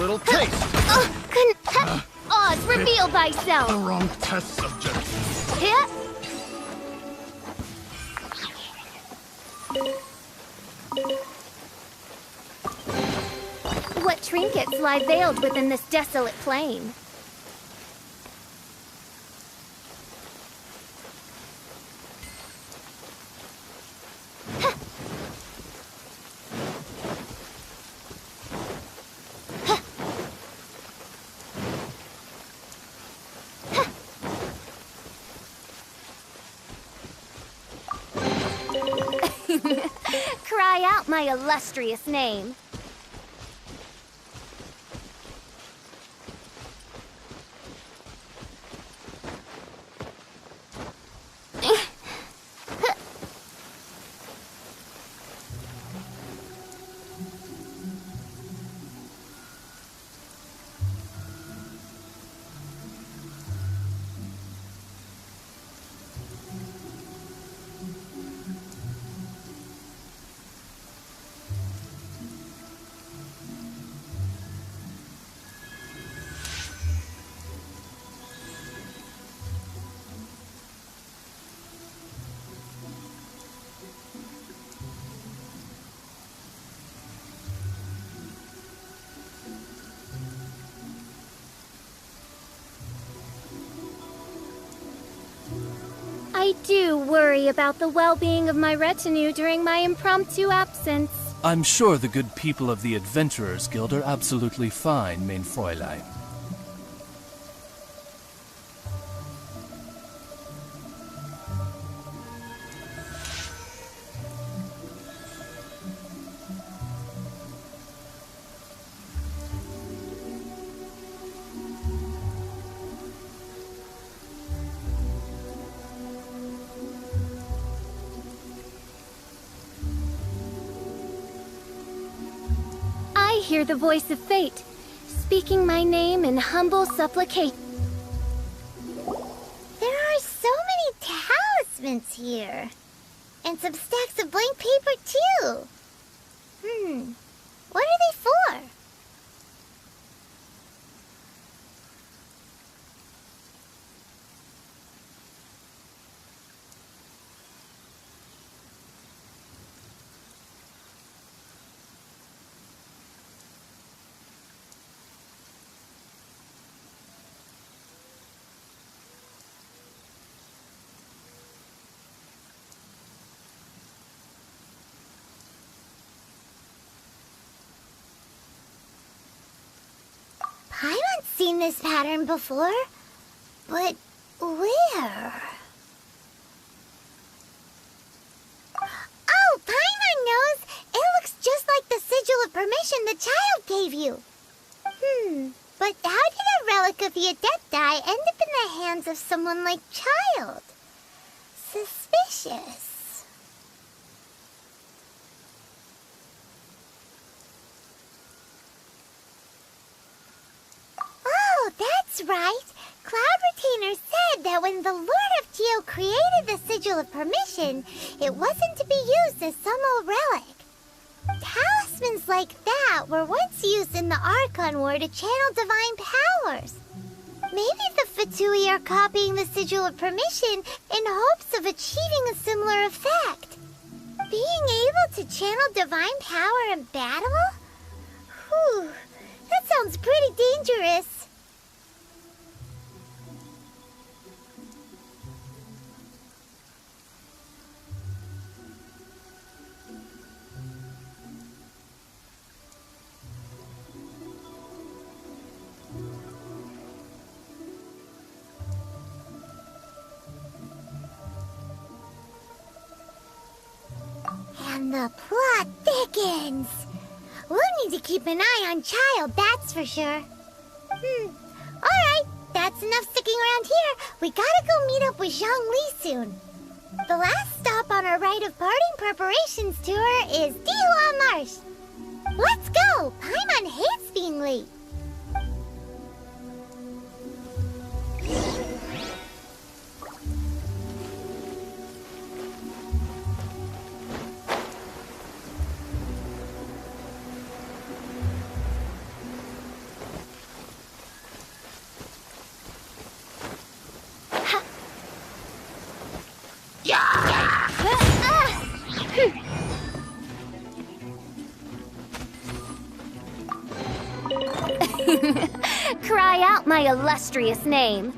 little taste. Oz, reveal thyself. The wrong test subject. Hit. What trinkets lie veiled within this desolate plain? Cry out my illustrious name. I do worry about the well-being of my retinue during my impromptu absence. I'm sure the good people of the Adventurers Guild are absolutely fine, mein Fräulein. I hear the voice of fate, speaking my name in humble supplication. There are so many talismans here. And some stacks of blank paper, too. What are they for? Paimon's seen this pattern before, but where? Oh, Paimon knows! It looks just like the sigil of permission the child gave you. But how did a relic of the Adepti end up in the hands of someone like Child? Suspicious. Oh, that's right. Cloud Retainer said that when the Lord of Geo created the Sigil of Permission, it wasn't to be used as some old relic. Talismans like that were once used in the Archon War to channel divine powers. Maybe the Fatui are copying the Sigil of Permission in hopes of achieving a similar effect. Being able to channel divine power in battle? Whew, that sounds pretty dangerous. And the plot thickens. We'll need to keep an eye on Child, that's for sure. Alright, that's enough sticking around here. We gotta go meet up with Zhang Li soon. The last stop on our rite of parting preparations tour is Dihua Marsh. Let's go! Paimon hates being late. Cry out my illustrious name.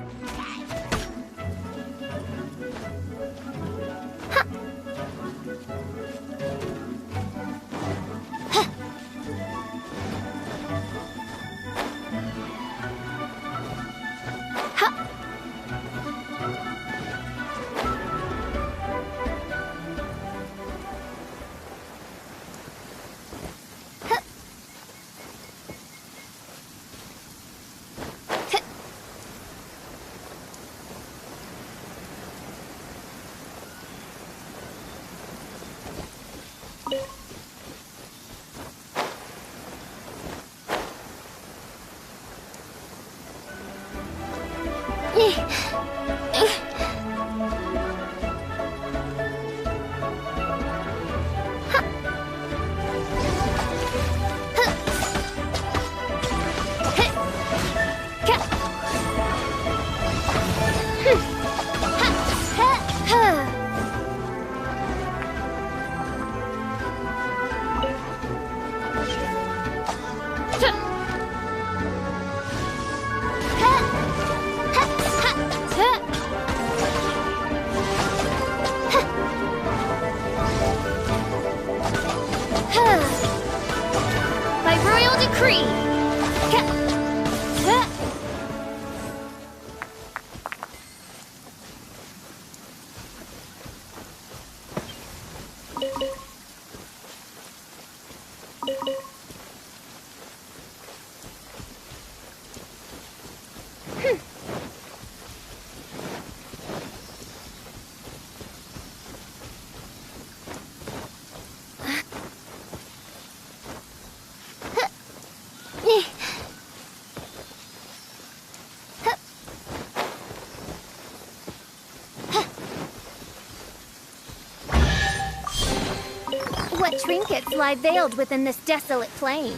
By royal decree. What trinkets lie veiled within this desolate plain?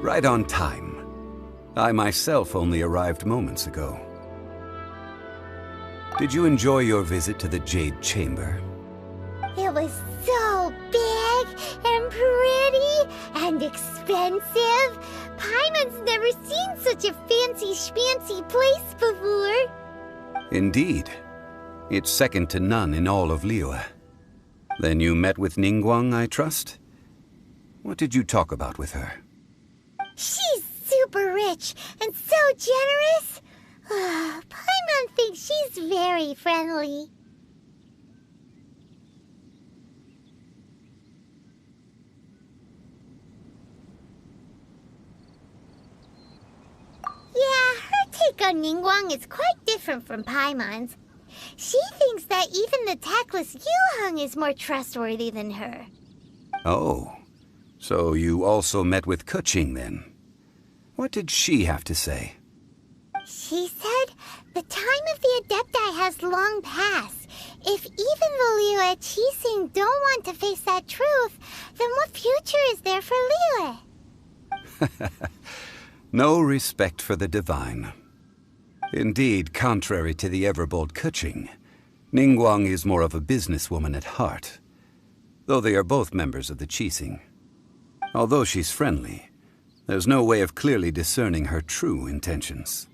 Right on time. I myself only arrived moments ago. Did you enjoy your visit to the Jade Chamber? It was so big and pretty and expensive. Paimon's never seen such a fancy schmancy place before. Indeed. It's second to none in all of Liyue. Then you met with Ningguang, I trust? What did you talk about with her? She's super rich and so generous. Paimon thinks she's very friendly. Yeah, her take on Ningguang is quite different from Paimon's. She thinks that even the tactless Yuheng is more trustworthy than her. Oh, so you also met with Keqing then? What did she have to say? She said the time of the Adepti has long passed. If even the Liyue Qixing don't want to face that truth, then what future is there for Liyue? No respect for the divine. Indeed, contrary to the ever-bold Keqing, Ningguang is more of a businesswoman at heart, though they are both members of the Qixing. Although she's friendly, There's no way of clearly discerning her true intentions.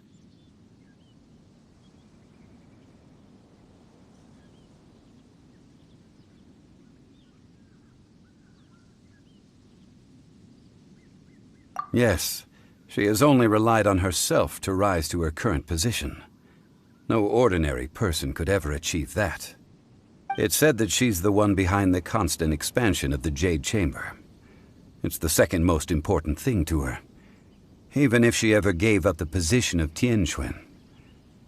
Yes, she has only relied on herself to rise to her current position. No ordinary person could ever achieve that. It's said that she's the one behind the constant expansion of the Jade Chamber. It's the second most important thing to her. Even if she ever gave up the position of Tianquan,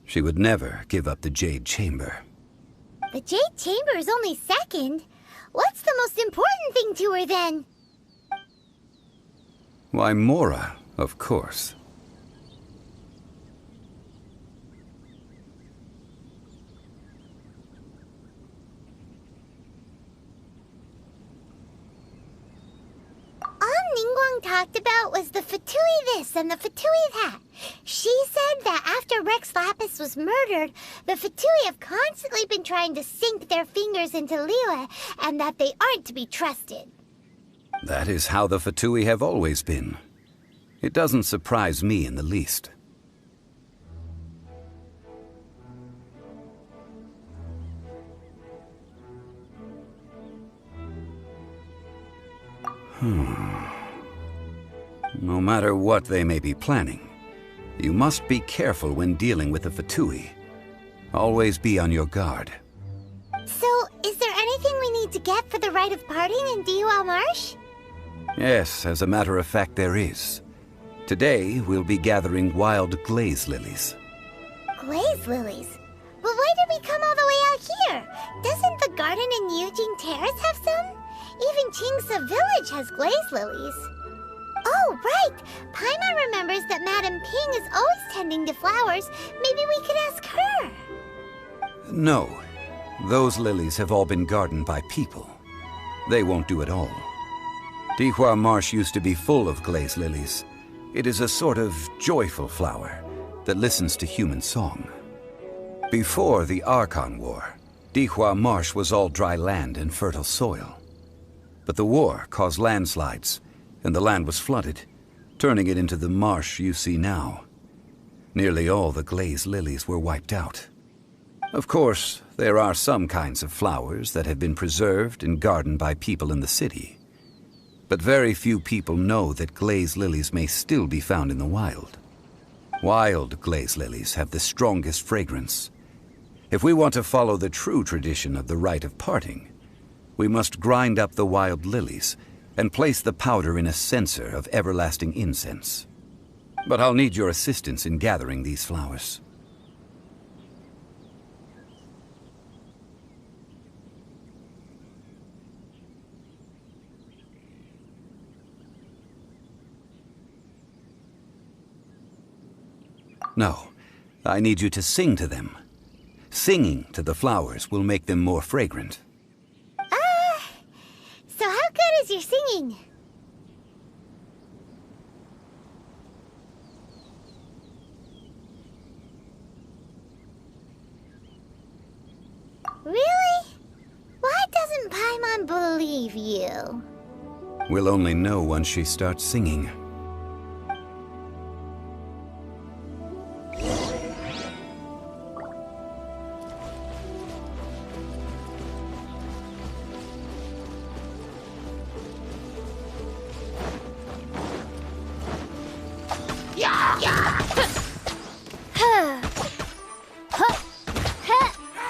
she would never give up the Jade Chamber. The Jade Chamber is only second. What's the most important thing to her, then? Why, Mora, of course. All Ningguang talked about was the Fatui this and the Fatui that. She said that after Rex Lapis was murdered, the Fatui have constantly been trying to sink their fingers into Liyue, and that they aren't to be trusted. That is how the Fatui have always been. It doesn't surprise me in the least. No matter what they may be planning, you must be careful when dealing with the Fatui. Always be on your guard. So, is there anything we need to get for the rite of parting in Dihua Marsh? Yes, as a matter of fact, there is. Today, we'll be gathering wild glaze lilies. Glaze lilies? But why did we come all the way out here? Doesn't the garden in Yujing Terrace have some? Even Qingce Village has glaze lilies. Oh, right! Paimon remembers that Madame Ping is always tending to flowers. Maybe we could ask her. No. Those lilies have all been gardened by people. They won't do it all. Dihua Marsh used to be full of glaze lilies. It is a sort of joyful flower that listens to human song. Before the Archon War, Dihua Marsh was all dry land and fertile soil. But the war caused landslides, and the land was flooded, turning it into the marsh you see now. Nearly all the glaze lilies were wiped out. Of course, there are some kinds of flowers that have been preserved and gardened by people in the city. But very few people know that glaze lilies may still be found in the wild. Wild glaze lilies have the strongest fragrance. If we want to follow the true tradition of the rite of parting, we must grind up the wild lilies and place the powder in a censer of everlasting incense. But I'll need your assistance in gathering these flowers. No, I need you to sing to them. Singing to the flowers will make them more fragrant. So how good is your singing? Really? Why doesn't Paimon believe you? We'll only know once she starts singing.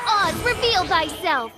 Oz, reveal thyself!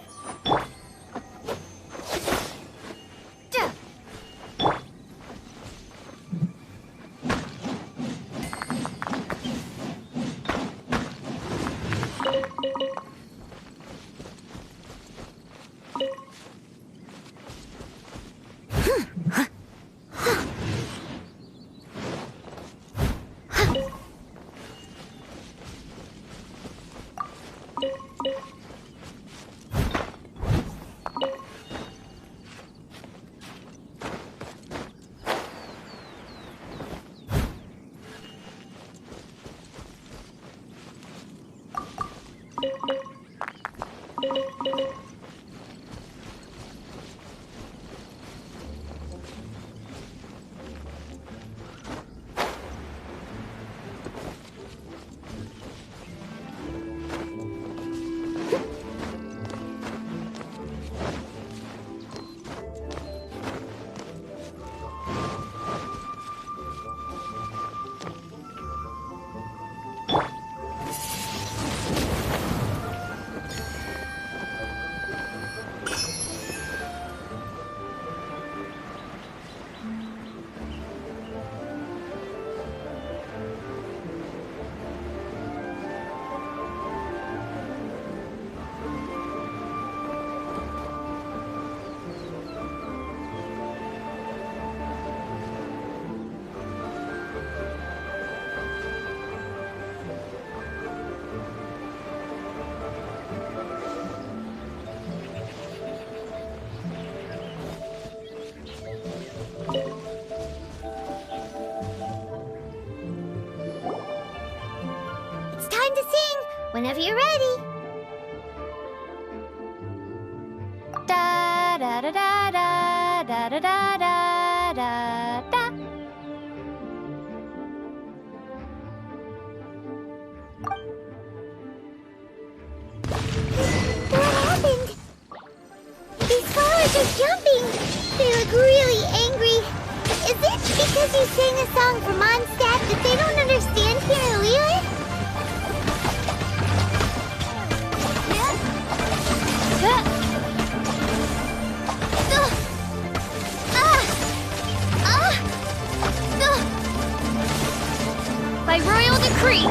Whenever you're ready. Da da da da da da da da da da da. What happened? These flowers are jumping. They look really angry. Is it because you sang a song for Mondstadt that they don't understand here in Liyue? By royal decree.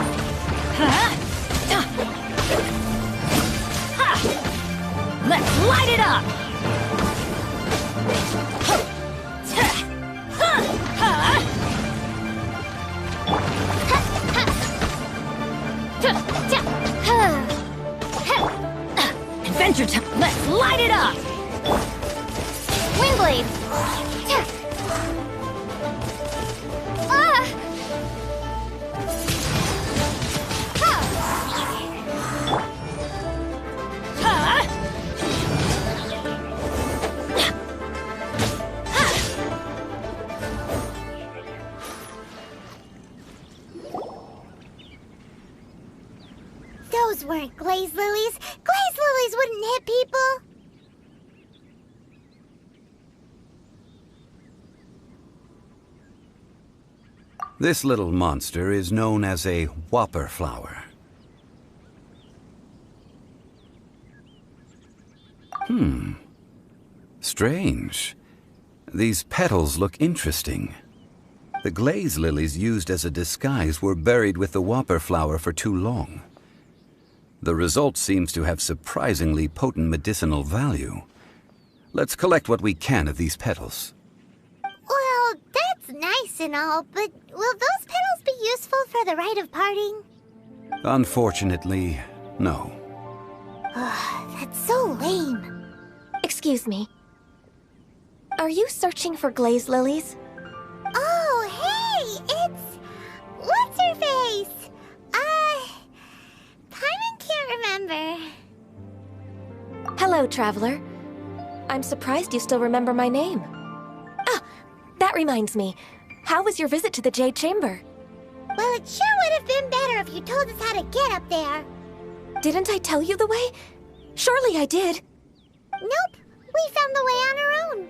Let's light it up! Adventure time! Let's light it up! Windblade. Those weren't glaze lilies. Glaze lilies wouldn't hit people. This little monster is known as a whopper flower. Strange. These petals look interesting. The glaze lilies used as a disguise were buried with the whopper flower for too long. The result seems to have surprisingly potent medicinal value. Let's collect what we can of these petals. Well, that's nice and all, but will those petals be useful for the rite of parting? Unfortunately, no. That's so lame. Excuse me. Are you searching for glaze lilies? Oh, hey! It's... What's-her-face? Paimon can't remember. Hello, traveler. I'm surprised you still remember my name. Ah, that reminds me. How was your visit to the Jade Chamber? Well, it sure would have been better if you told us how to get up there. Didn't I tell you the way? Surely I did. Nope, we found the way on our own.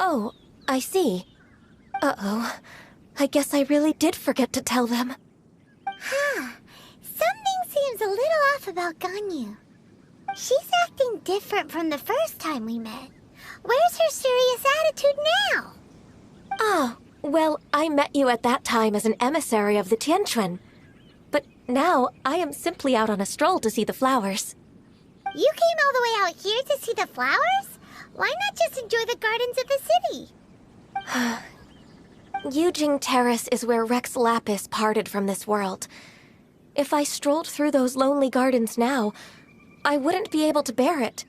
Oh, I see. Uh-oh. I guess I really did forget to tell them. Something seems a little off about Ganyu. She's acting different from the first time we met. Where's her serious attitude now? Ah, well, I met you at that time as an emissary of the Tianquan. But now, I am simply out on a stroll to see the flowers. You came all the way out here to see the flowers? Why not just enjoy the gardens of the city? Yujing Terrace is where Rex Lapis parted from this world. If I strolled through those lonely gardens now, I wouldn't be able to bear it.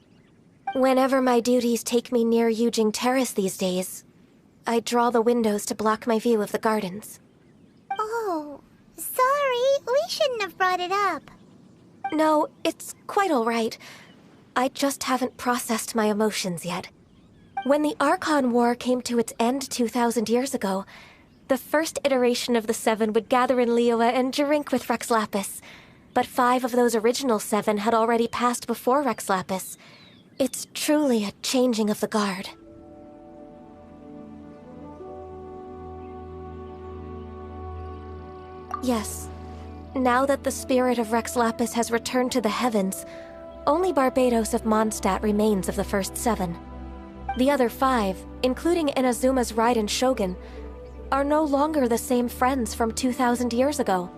Whenever my duties take me near Yujing Terrace these days, I draw the windows to block my view of the gardens. Oh, sorry. We shouldn't have brought it up. No, it's quite all right. I just haven't processed my emotions yet. When the Archon War came to its end 2,000 years ago, the first iteration of the Seven would gather in Liyue and drink with Rex Lapis. But 5 of those original 7 had already passed before Rex Lapis. It's truly a changing of the guard. Yes. Now that the spirit of Rex Lapis has returned to the heavens, only Barbados of Mondstadt remains of the first 7. The other 5, including Inazuma's Raiden Shogun, are no longer the same friends from 2,000 years ago.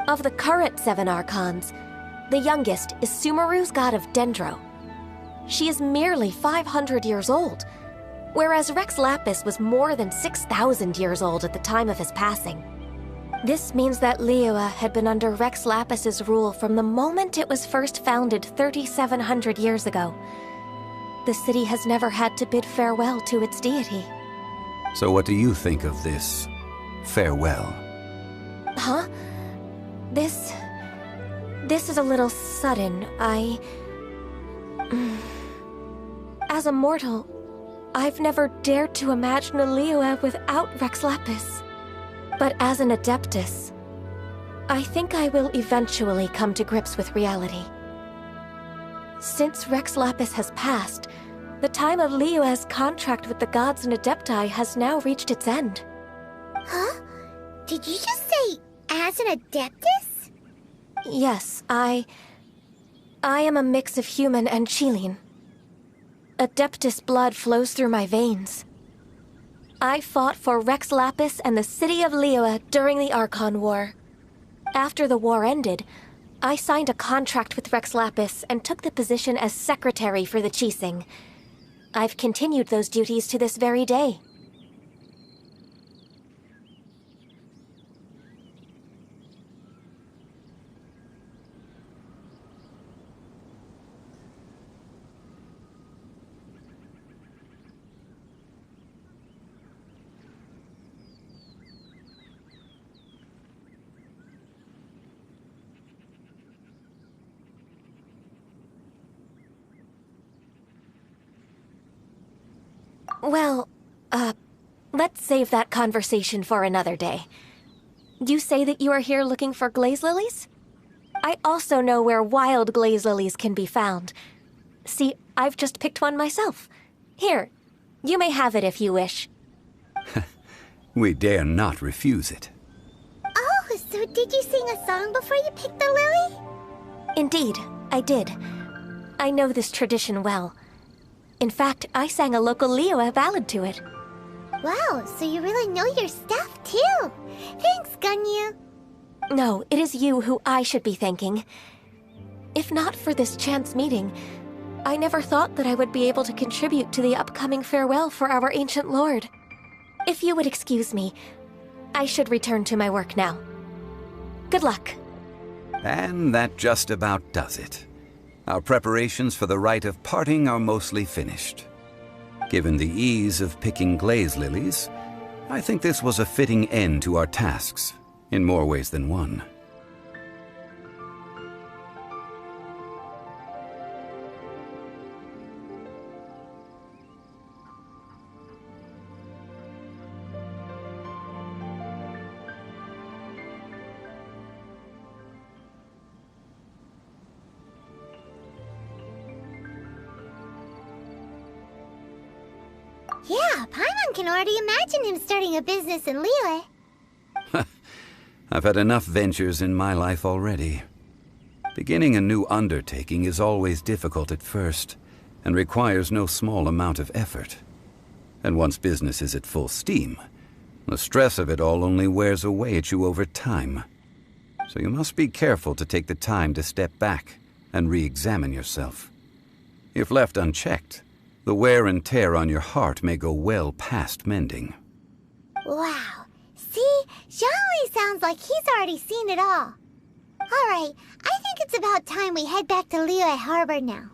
Of the current 7 Archons, the youngest is Sumeru's god of Dendro. She is merely 500 years old, whereas Rex Lapis was more than 6,000 years old at the time of his passing. This means that Liyue had been under Rex Lapis's rule from the moment it was first founded 3,700 years ago. The city has never had to bid farewell to its deity. So what do you think of this farewell? Huh? This is a little sudden. As a mortal, I've never dared to imagine a Liyue without Rex Lapis. But as an Adeptus, I think I will eventually come to grips with reality. Since Rex Lapis has passed, the time of Liyue's contract with the gods and Adepti has now reached its end. Huh? Did you just say, as an Adeptus? Yes, I am a mix of human and Chilean. Adeptus blood flows through my veins. I fought for Rex Lapis and the city of Liyue during the Archon War. After the war ended, I signed a contract with Rex Lapis and took the position as secretary for the Qixing. I've continued those duties to this very day. Well, let's save that conversation for another day. You say that you are here looking for glaze lilies? I also know where wild glaze lilies can be found. See, I've just picked one myself. Here, you may have it if you wish. We dare not refuse it. Oh, so did you sing a song before you picked the lily? Indeed, I did. I know this tradition well. In fact, I sang a local Liyue ballad to it. Wow, so you really know your stuff, too. Thanks, Gunyu. No, it is you who I should be thanking. If not for this chance meeting, I never thought that I would be able to contribute to the upcoming farewell for our ancient lord. If you would excuse me, I should return to my work now. Good luck. And that just about does it. Our preparations for the rite of parting are mostly finished. Given the ease of picking glaze lilies, I think this was a fitting end to our tasks, in more ways than one. Yeah, Paimon can already imagine him starting a business in Liyue. I've had enough ventures in my life already. Beginning a new undertaking is always difficult at first, and requires no small amount of effort. And once business is at full steam, the stress of it all only wears away at you over time. So you must be careful to take the time to step back and re-examine yourself. If left unchecked, the wear and tear on your heart may go well past mending. Wow. See? Zhongli sounds like he's already seen it all. Alright, I think it's about time we head back to Liyue Harbor now.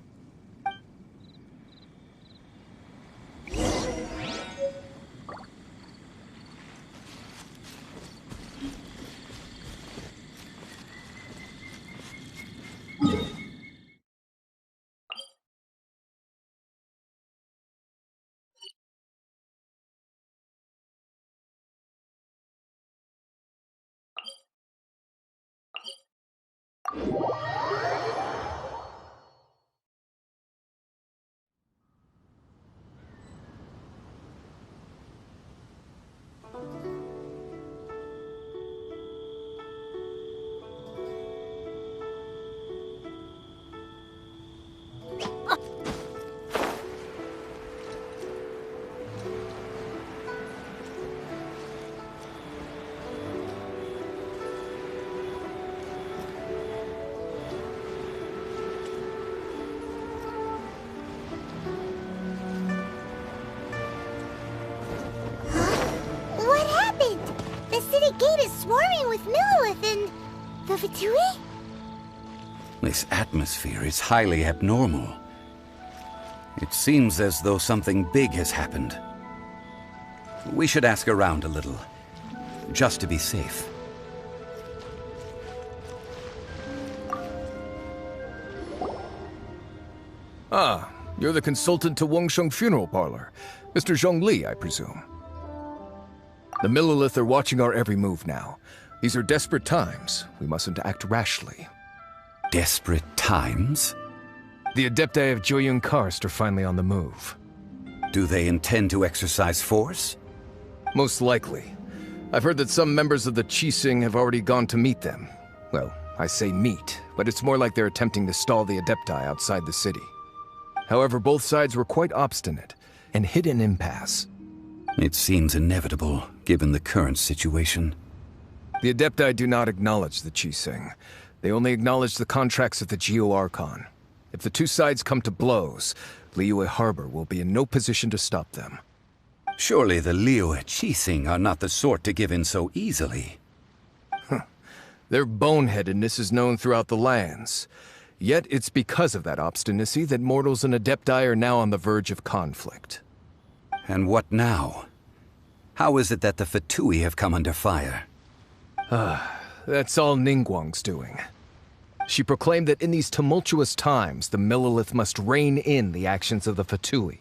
gate is swarming with Millilith and... the Fatui? This atmosphere is highly abnormal. It seems as though something big has happened. We should ask around a little, just to be safe. Ah, you're the consultant to Wangsheng Funeral Parlor. Mr. Zhongli, I presume. The Millilith are watching our every move now. These are desperate times. We mustn't act rashly. Desperate times? The Adepti of Joyun Karst are finally on the move. Do they intend to exercise force? Most likely. I've heard that some members of the Qixing have already gone to meet them. Well, I say meet, but it's more like they're attempting to stall the Adepti outside the city. However, both sides were quite obstinate and hit an impasse. It seems inevitable, given the current situation. The Adepti do not acknowledge the Qixing. They only acknowledge the contracts of the Geo-Archon. If the two sides come to blows, Liyue Harbor will be in no position to stop them. Surely the Liyue Qixing are not the sort to give in so easily. Their boneheadedness is known throughout the lands. Yet it's because of that obstinacy that mortals and Adepti are now on the verge of conflict. And what now? How is it that the Fatui have come under fire? That's all Ningguang's doing. She proclaimed that in these tumultuous times, the Millilith must rein in the actions of the Fatui.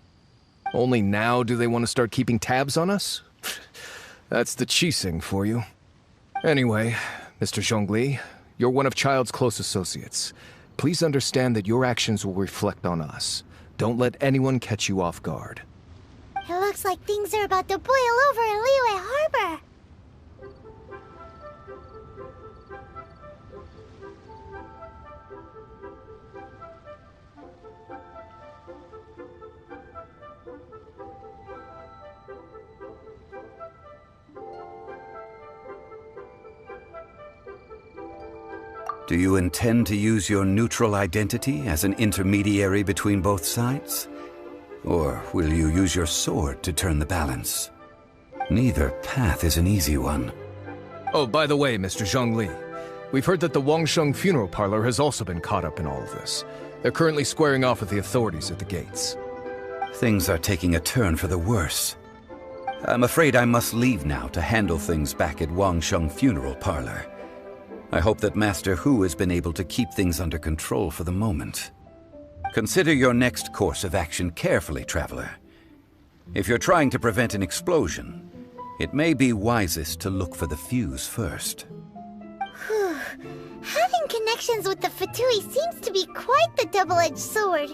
Only now do they want to start keeping tabs on us? That's the Qixing for you. Anyway, Mr. Zhongli, you're one of Child's close associates. Please understand that your actions will reflect on us. Don't let anyone catch you off guard. It looks like things are about to boil over in Liyue Harbor. Do you intend to use your neutral identity as an intermediary between both sides? Or will you use your sword to turn the balance? Neither path is an easy one. Oh, by the way, Mr. Zhongli, we've heard that the Wangsheng Funeral Parlor has also been caught up in all of this. They're currently squaring off with the authorities at the gates. Things are taking a turn for the worse. I'm afraid I must leave now to handle things back at Wangsheng Funeral Parlor. I hope that Master Hu has been able to keep things under control for the moment. Consider your next course of action carefully, Traveler. If you're trying to prevent an explosion, it may be wisest to look for the fuse first. Having connections with the Fatui seems to be quite the double-edged sword.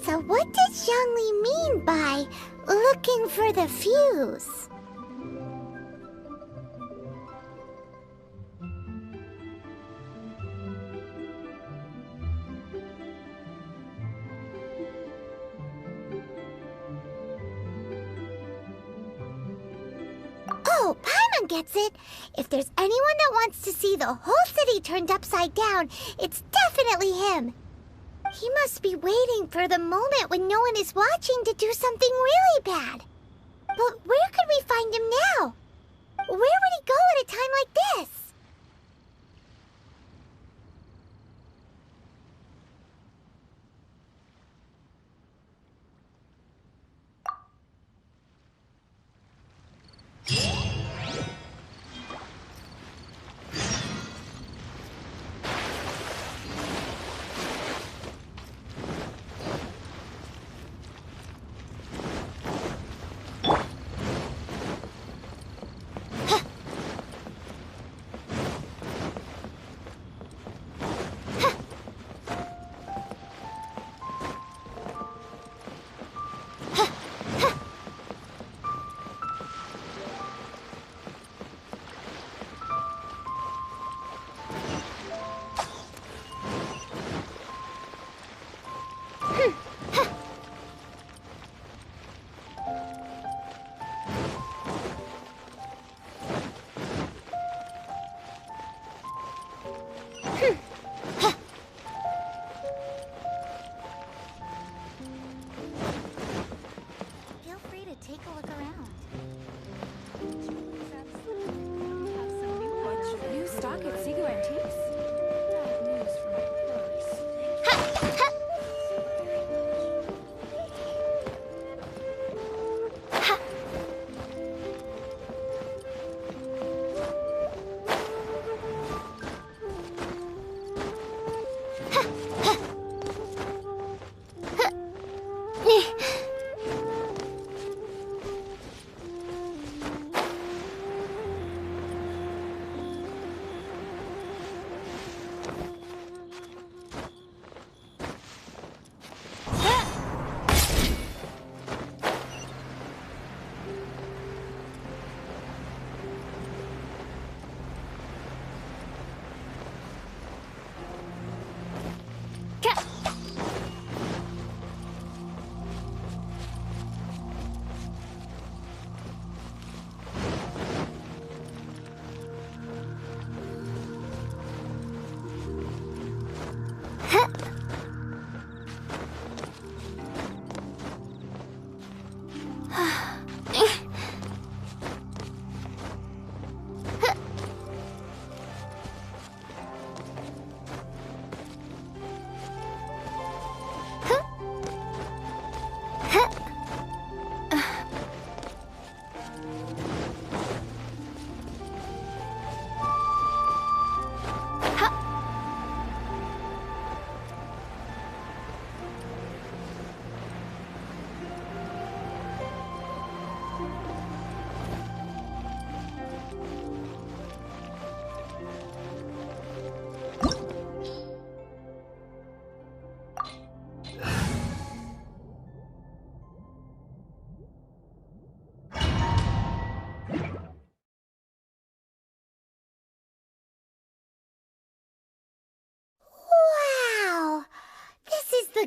So what does Zhongli mean by looking for the fuse? Oh, Paimon gets it. If there's anyone that wants to see the whole city turned upside down, it's definitely him. He must be waiting for the moment when no one is watching to do something really bad. But where could we find him now? Where would he go at a time like this?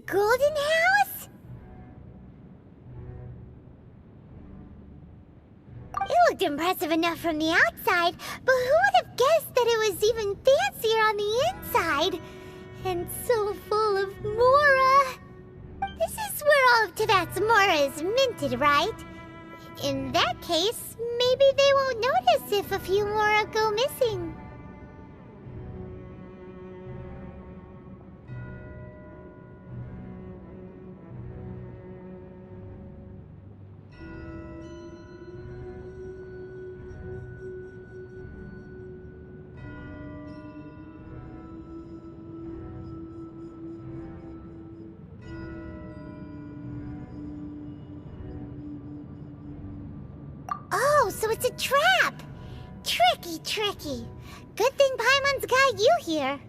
golden house? It looked impressive enough from the outside, but who would have guessed that it was even fancier on the inside? And so full of Mora. This is where all of Teyvat's Mora is minted, right? In that case, maybe they won't notice if a few Mora go missing. Oh, so it's a trap! Tricky, tricky. Good thing Paimon's got you here.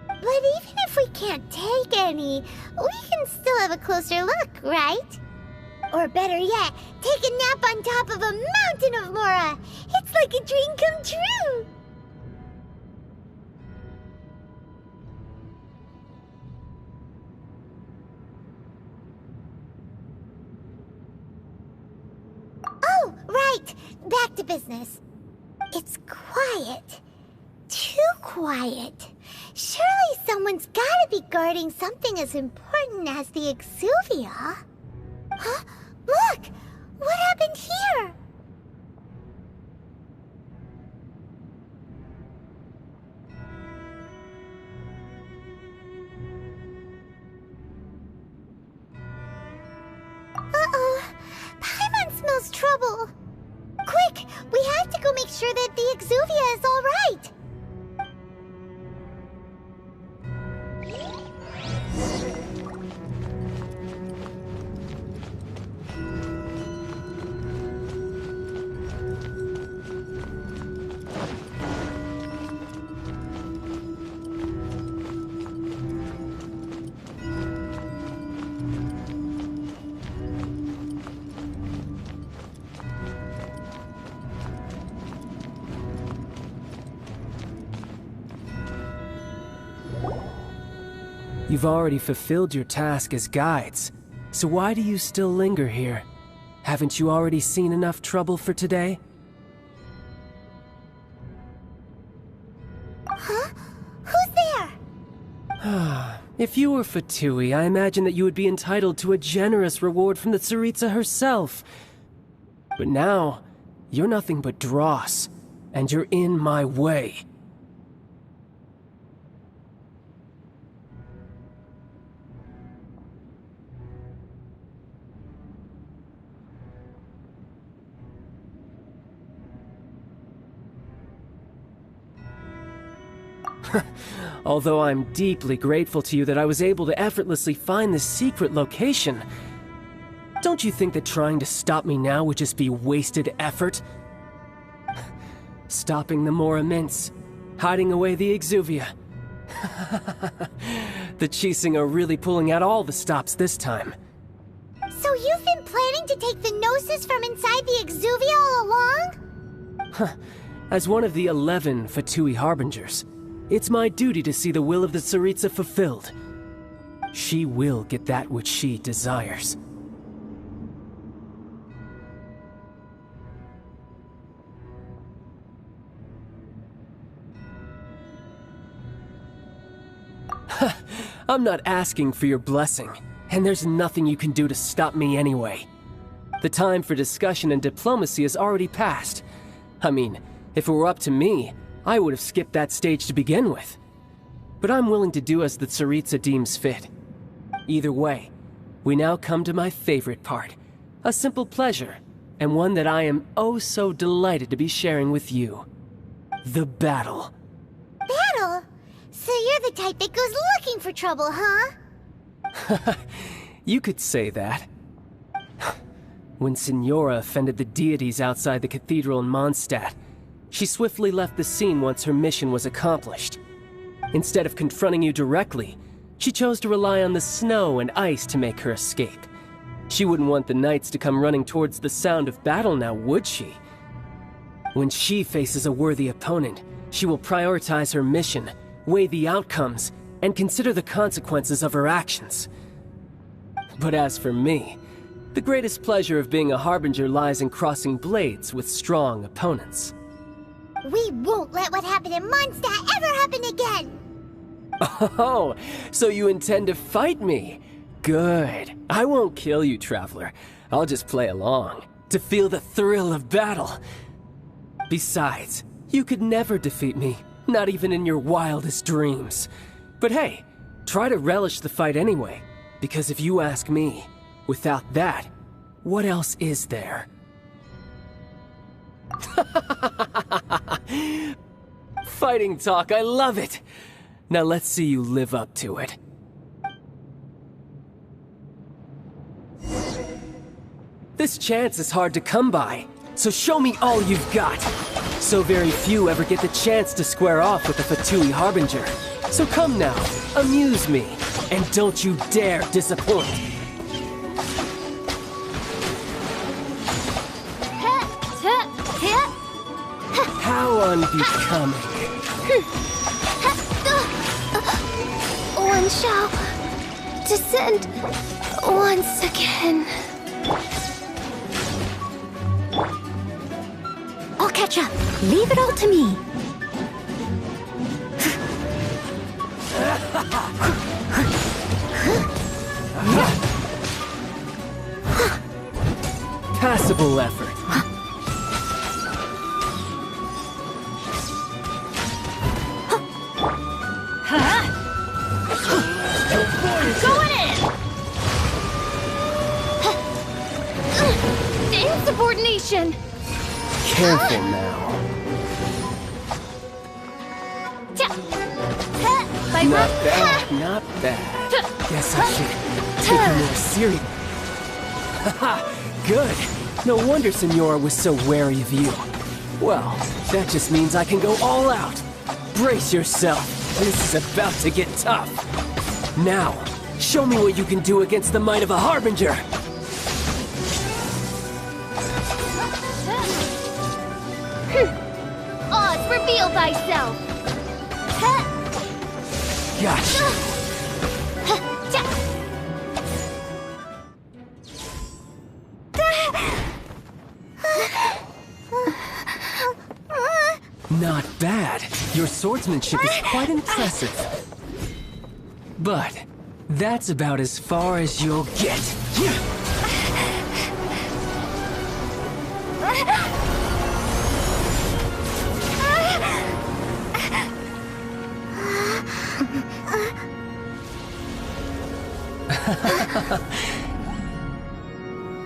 But even if we can't take any, we can still have a closer look, right? Or better yet, take a nap on top of a mountain of Mora! It's like a dream come true! Oh, right! Back to business. It's quiet. Too quiet. Surely someone's gotta be guarding something as important as the Exuvia. Huh? Look! What happened here? Uh-oh. Paimon smells trouble. Quick! We have to go make sure that the Exuvia is all right. You've already fulfilled your task as guides, so why do you still linger here? Haven't you already seen enough trouble for today? Huh? Who's there? If you were Fatui, I imagine that you would be entitled to a generous reward from the Tsaritsa herself. But now, you're nothing but dross, and you're in my way. Although I'm deeply grateful to you that I was able to effortlessly find this secret location, don't you think that trying to stop me now would just be wasted effort? Stopping the Mora Mints, hiding away the Exuvia. The Chising are really pulling out all the stops this time. So you've been planning to take the Gnosis from inside the Exuvia all along? As one of the 11 Fatui Harbingers, it's my duty to see the will of the Tsaritsa fulfilled. She will get that which she desires. I'm not asking for your blessing, and there's nothing you can do to stop me anyway. The time for discussion and diplomacy has already passed. I mean, if it were up to me, I would have skipped that stage to begin with. But I'm willing to do as the Tsaritsa deems fit. Either way, we now come to my favorite part. A simple pleasure, and one that I am oh so delighted to be sharing with you. The battle. Battle? So you're the type that goes looking for trouble, huh? You could say that. When Signora offended the deities outside the cathedral in Mondstadt, she swiftly left the scene once her mission was accomplished. Instead of confronting you directly, she chose to rely on the snow and ice to make her escape. She wouldn't want the knights to come running towards the sound of battle now, would she? When she faces a worthy opponent, she will prioritize her mission, weigh the outcomes, and consider the consequences of her actions. But as for me, the greatest pleasure of being a harbinger lies in crossing blades with strong opponents. We won't let what happened in Mondstadt ever happen again! Oh, so you intend to fight me? Good. I won't kill you, Traveler. I'll just play along, to feel the thrill of battle. Besides, you could never defeat me, not even in your wildest dreams. But hey, try to relish the fight anyway, because if you ask me, without that, what else is there? Fighting talk, I love it! Now let's see you live up to it. This chance is hard to come by, so show me all you've got. So very few ever get the chance to square off with the Fatui Harbinger. So come now, amuse me, and don't you dare disappoint. How unbecoming. One shall descend once again. I'll catch up. Leave it all to me. Passable effort. Going in! Insubordination! Careful now. Not bad, not bad. Guess I should take you more serious. Haha, good. No wonder Senora was so wary of you. Well, that just means I can go all out. Brace yourself. This is about to get tough. Now, show me what you can do against the might of a Harbinger. Oz, reveal thyself! Gotcha. Not bad. Your swordsmanship is quite impressive. But that's about as far as you'll get.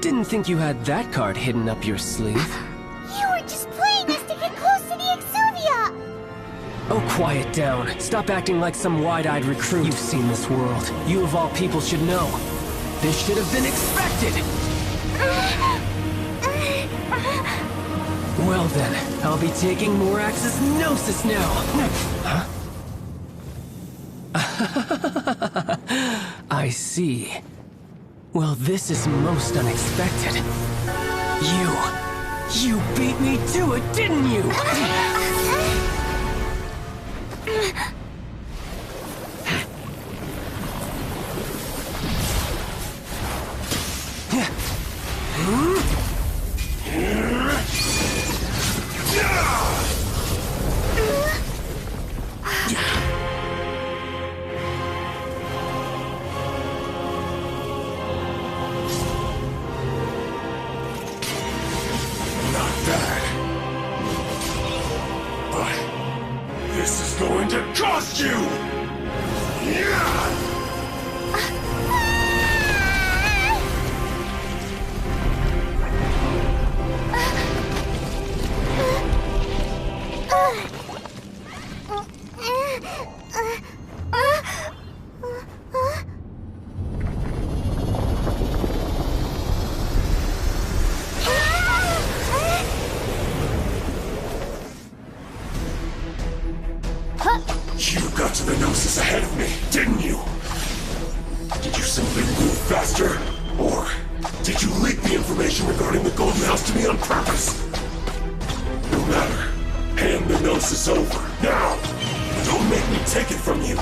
Didn't think you had that card hidden up your sleeve. You were just playing us to get close to the Exuvia! Oh, quiet down. Stop acting like some wide-eyed recruit. You've seen this world. You of all people should know. This should have been expected! Well then, I'll be taking Morax's Gnosis now! Huh? I see. Well, this is most unexpected. You beat me to it, didn't you? Cost you! You got to the Gnosis ahead of me, didn't you? Did you simply move faster? Or did you leak the information regarding the Golden House to me on purpose? No matter. Hand the Gnosis over, now! Don't make me take it from you!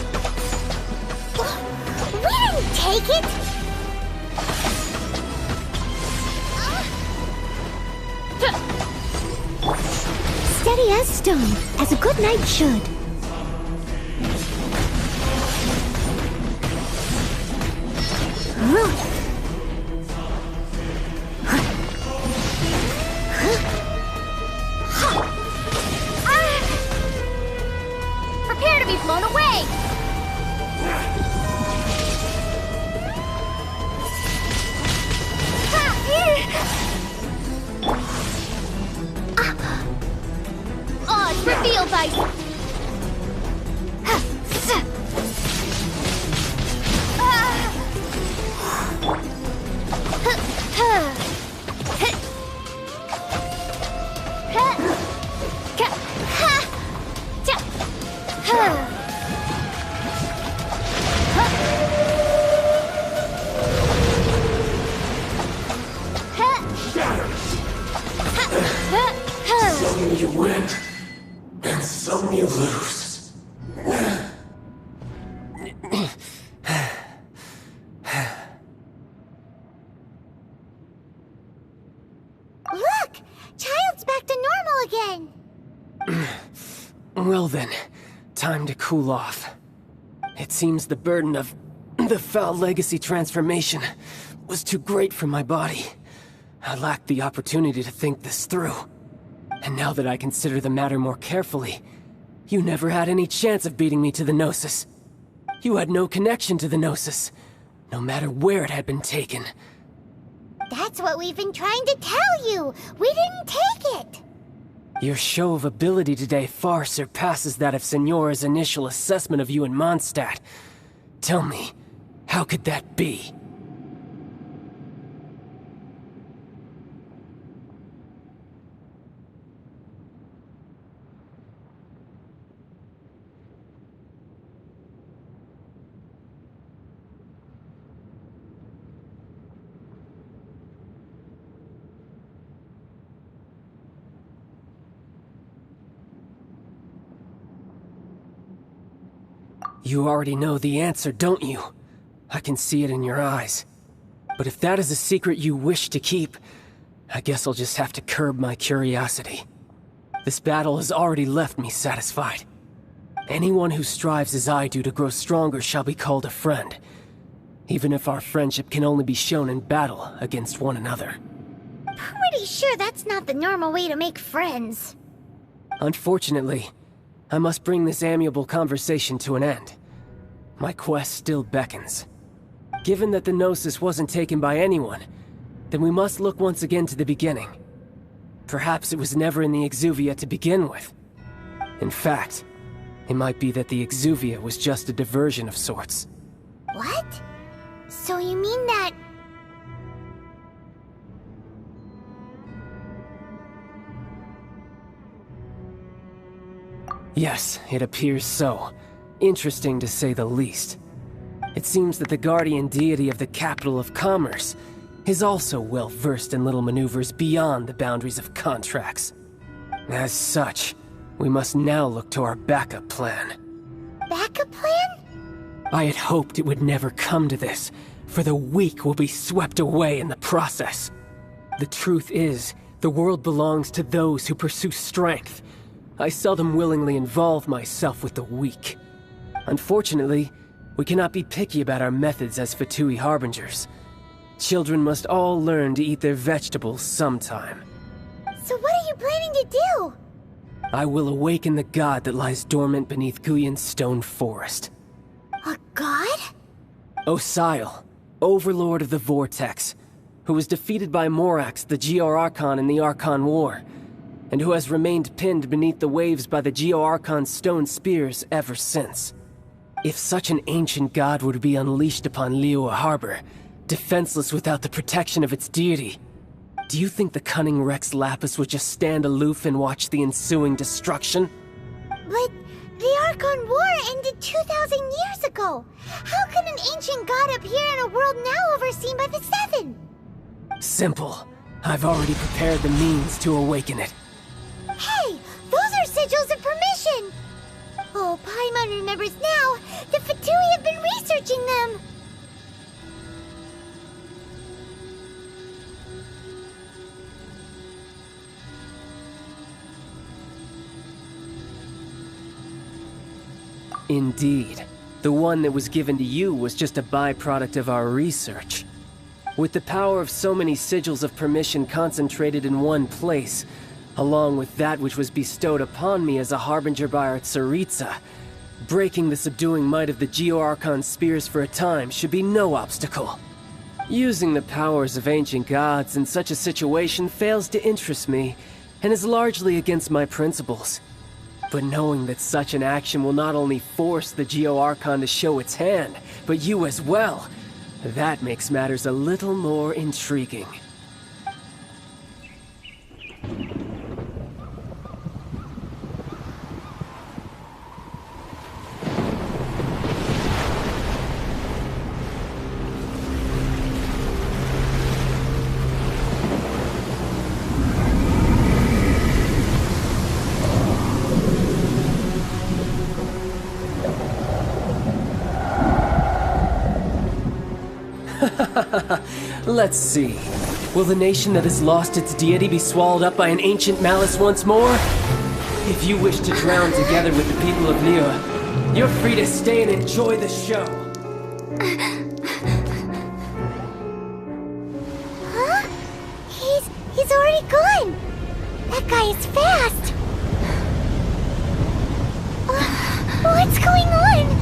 We didn't take it! Steady as stone, as a good knight should. Ruin. Prepare to be blown away! Odds revealed by... Some you win, and some you lose. Look! Child's back to normal again! Well then, time to cool off. It seems the burden of the foul legacy transformation was too great for my body. I lacked the opportunity to think this through. And now that I consider the matter more carefully, you never had any chance of beating me to the Gnosis. You had no connection to the Gnosis, no matter where it had been taken. That's what we've been trying to tell you! We didn't take it! Your show of ability today far surpasses that of Signora's initial assessment of you in Mondstadt. Tell me, how could that be? You already know the answer, don't you? I can see it in your eyes. But if that is a secret you wish to keep, I guess I'll just have to curb my curiosity. This battle has already left me satisfied. Anyone who strives as I do to grow stronger shall be called a friend, even if our friendship can only be shown in battle against one another. Pretty sure that's not the normal way to make friends. Unfortunately, I must bring this amiable conversation to an end. My quest still beckons. Given that the Gnosis wasn't taken by anyone, then we must look once again to the beginning. Perhaps it was never in the Exuvia to begin with. In fact, it might be that the Exuvia was just a diversion of sorts. What? So you mean that... Yes, it appears so. Interesting to say the least. It seems that the guardian deity of the capital of commerce is also well versed in little maneuvers beyond the boundaries of contracts. As such, we must now look to our backup plan. Backup plan? I had hoped it would never come to this, for the weak will be swept away in the process. The truth is, the world belongs to those who pursue strength. I seldom willingly involve myself with the weak. Unfortunately, we cannot be picky about our methods as Fatui Harbingers. Children must all learn to eat their vegetables sometime. So what are you planning to do? I will awaken the god that lies dormant beneath Guyon's stone forest. A god? Osial, overlord of the Vortex, who was defeated by Morax, the Geo-Archon in the Archon War, and who has remained pinned beneath the waves by the Geo-Archon's stone spears ever since. If such an ancient god were to be unleashed upon Liyue Harbor, defenseless without the protection of its deity, do you think the cunning Rex Lapis would just stand aloof and watch the ensuing destruction? But the Archon War ended 2,000 years ago. How can an ancient god appear in a world now overseen by the Seven? Simple. I've already prepared the means to awaken it. Hey, those are sigils of permission! Oh, Paimon remembers now. The Fatui have been researching them. Indeed. The one that was given to you was just a byproduct of our research. With the power of so many sigils of permission concentrated in one place, along with that which was bestowed upon me as a harbinger by our Tsaritsa, breaking the subduing might of the Geo-Archon spears for a time should be no obstacle. Using the powers of ancient gods in such a situation fails to interest me, and is largely against my principles. But knowing that such an action will not only force the Geo-Archon to show its hand, but you as well, that makes matters a little more intriguing. Let's see. Will the nation that has lost its deity be swallowed up by an ancient malice once more? If you wish to drown together with the people of Liyue, you're free to stay and enjoy the show. Huh? He's already gone. That guy is fast. What's going on?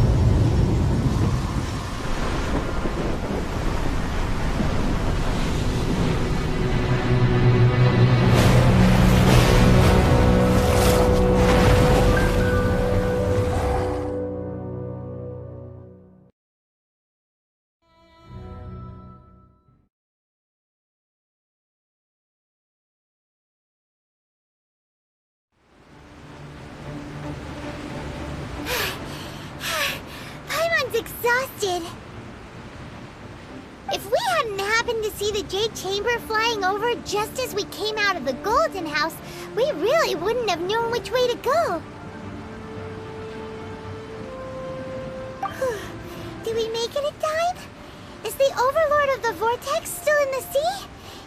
Exhausted. If we hadn't happened to see the Jade Chamber flying over just as we came out of the Golden House, we really wouldn't have known which way to go. Did we make it in time? Is the Overlord of the Vortex still in the sea?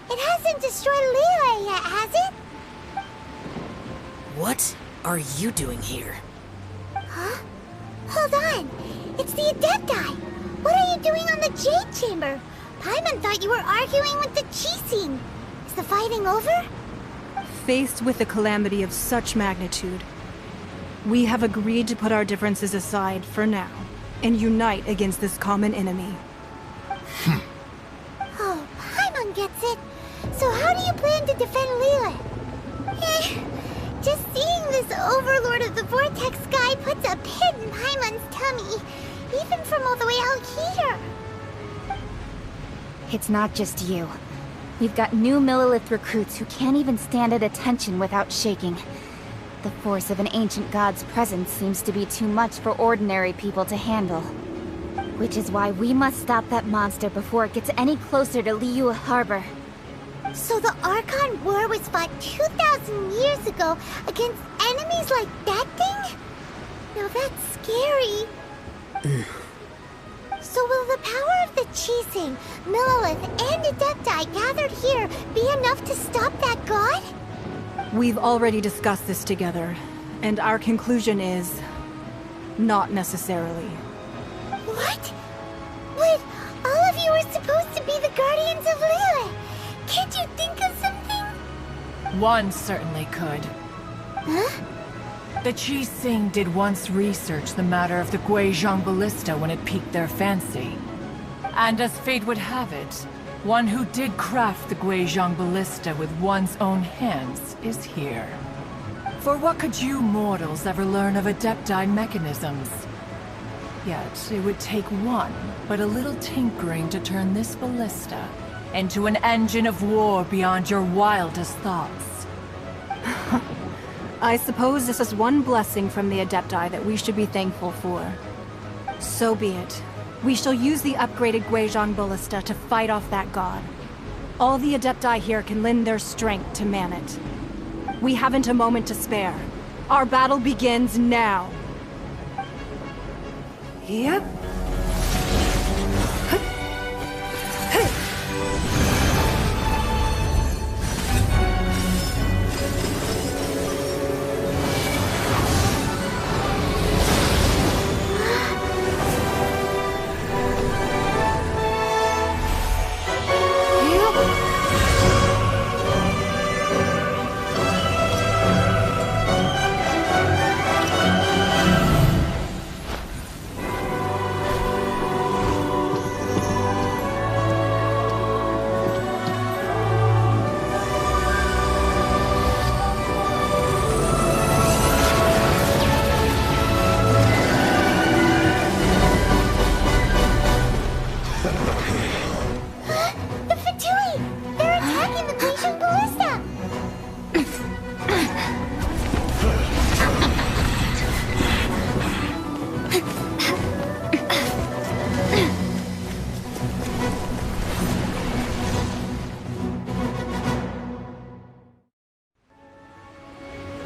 It hasn't destroyed Liyue yet, has it? What are you doing here? Huh? Hold on. It's the Adepti! What are you doing on the Jade Chamber? Paimon thought you were arguing with the Qixing. Is the fighting over? Faced with a calamity of such magnitude, we have agreed to put our differences aside for now and unite against this common enemy. Oh, Paimon gets it. So how do you plan to defend Liyue? Just seeing this Overlord of the Vortex guy puts a pit in Paimon's tummy. Even from all the way out here. It's not just you. We've got new Millelith recruits who can't even stand at attention without shaking. The force of an ancient god's presence seems to be too much for ordinary people to handle. Which is why we must stop that monster before it gets any closer to Liyue Harbor. So the Archon War was fought 2,000 years ago against enemies like that thing? Now that's scary. So will the power of the Qixing, Millelith, and Adepti gathered here be enough to stop that god? We've already discussed this together, and our conclusion is... not necessarily. What? But all of you are supposed to be the Guardians of Liyue. Can't you think of something? One certainly could. Huh? The Qixing did once research the matter of the Guizhong Ballista when it piqued their fancy. And as fate would have it, one who did craft the Guizhong Ballista with one's own hands is here. For what could you mortals ever learn of Adepti mechanisms? Yet, it would take one, but a little tinkering to turn this ballista into an engine of war beyond your wildest thoughts. I suppose this is one blessing from the Adepti that we should be thankful for. So be it. We shall use the upgraded Guizhong Ballista to fight off that god. All the Adepti here can lend their strength to man it. We haven't a moment to spare. Our battle begins now. Yep.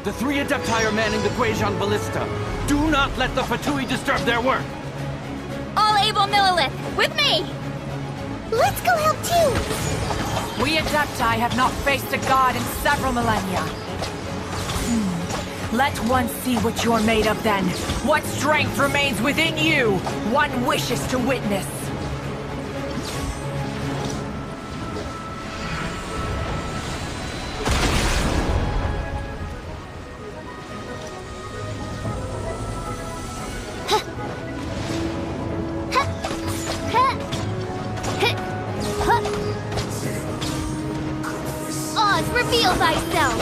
The 3 Adepti are manning the Guizhong Ballista. Do not let the Fatui disturb their work! All able Millilith, with me! Let's go help too! We Adepti have not faced a god in several millennia. Let one see what you're made of then. What strength remains within you, one wishes to witness. Oz, reveal thyself!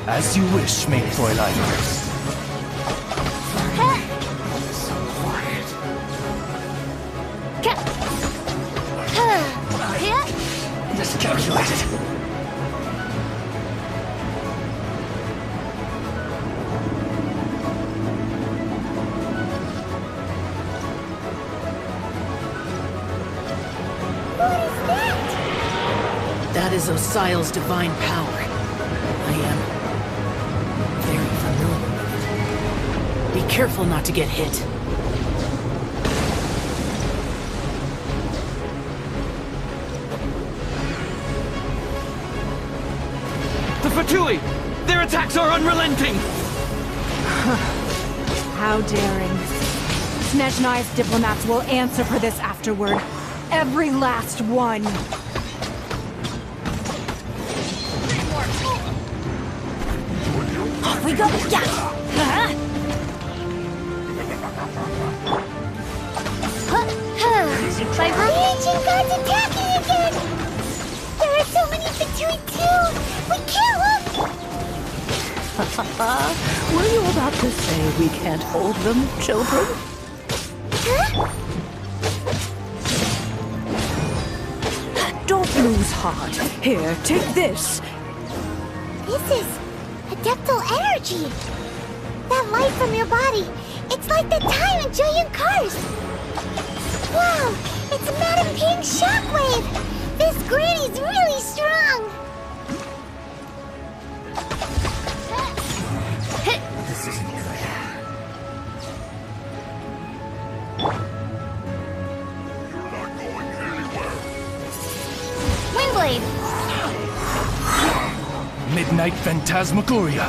As you wish, main Fräulein. Miscalculated. That is Osial's divine power. I am very familiar with it. Be careful not to get hit. The Fatui! Their attacks are unrelenting! How daring. Snezhnai's diplomats will answer for this afterward. Every last one. Off we go! Yeah! The ancient god's attacking again! There are so many Fatui too! We can't look! Were you about to say we can't hold them, children? Huh? Don't lose heart. Here, take this. This is adeptal energy! That light from your body, it's like the time in Julian Cars! Wow! It's Madame Ping's shockwave! This granny's really strong! This isn't good. You're not going anywhere. Windblade! Midnight Phantasmagoria.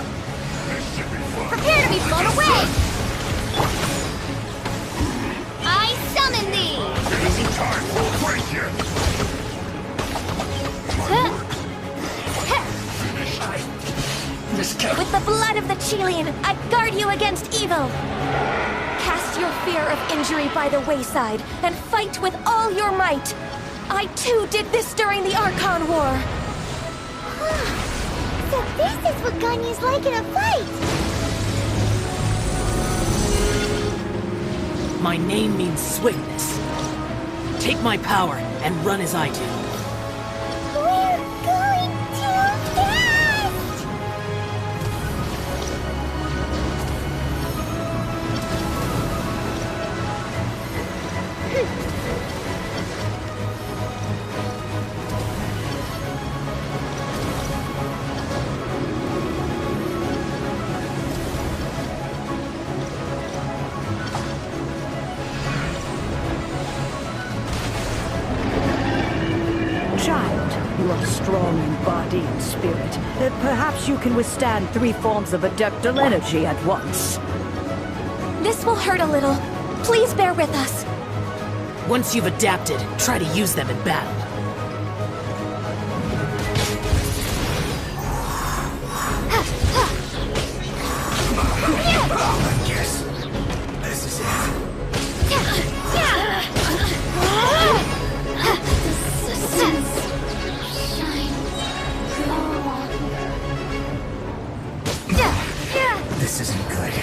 Prepare to be blown away! I summon thee! It isn't time for a break yet. With the blood of the Chilian, I guard you against evil! Cast your fear of injury by the wayside, and fight with all your might! I too did this during the Archon War! So this is what Ganya's like in a fight! My name means swiftness. Take my power and run as I do. We're going too fast! Child, you are strong in body and spirit. Perhaps you can withstand 3 forms of adeptal energy at once. This will hurt a little. Please bear with us. Once you've adapted, try to use them in battle. I guess this is it. This isn't good.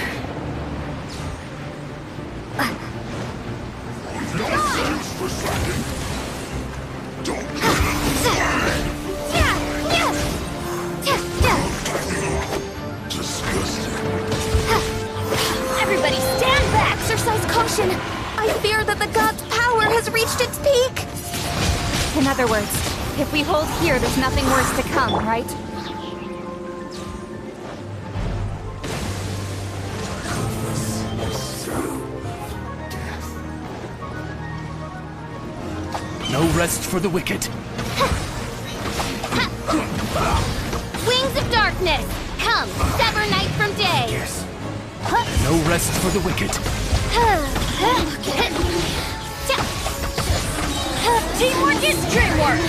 For slacking. Don't get inside. that the god's power has reached its peak. In other words, if we hold here, there's nothing worse to come, right? No rest for the wicked. Wings of darkness! Come, sever night from day! Yes. No rest for the wicked. Teamwork is dreamwork!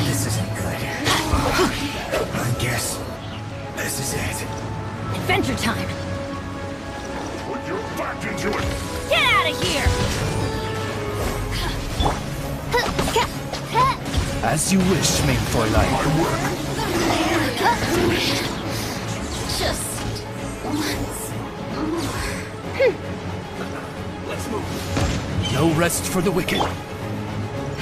This isn't good. I guess this is it. Adventure time! Put your back into it! Get out of here! As you wish, main Fräulein. Just once more. Let's move. No rest for the wicked.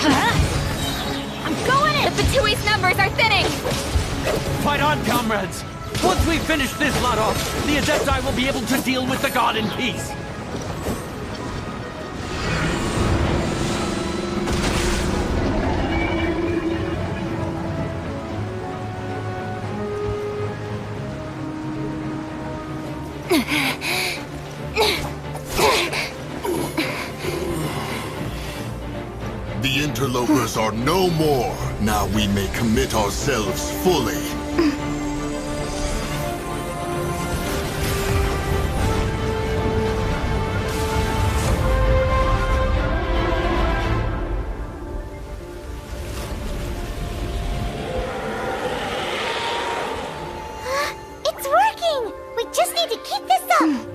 I'm going in! The Fatui's numbers are thinning! Fight on, comrades! Once we finish this lot off, the Adepti will be able to deal with the god in peace. The interlopers are no more. Now we may commit ourselves fully. It's working! We just need to keep this up!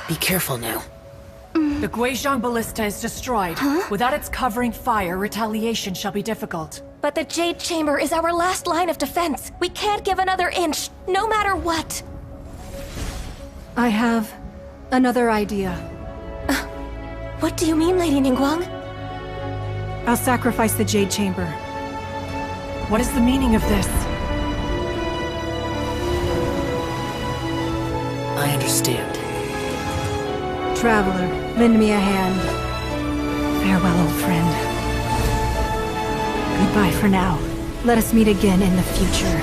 Be careful now. The Guizhong Ballista is destroyed. Without its covering fire, retaliation shall be difficult. But the Jade Chamber is our last line of defense. We can't give another inch, no matter what. I have another idea. What do you mean, Lady Ningguang? I'll sacrifice the Jade Chamber. What is the meaning of this? I understand. Traveler, lend me a hand. Farewell, old friend. Goodbye for now. Let us meet again in the future.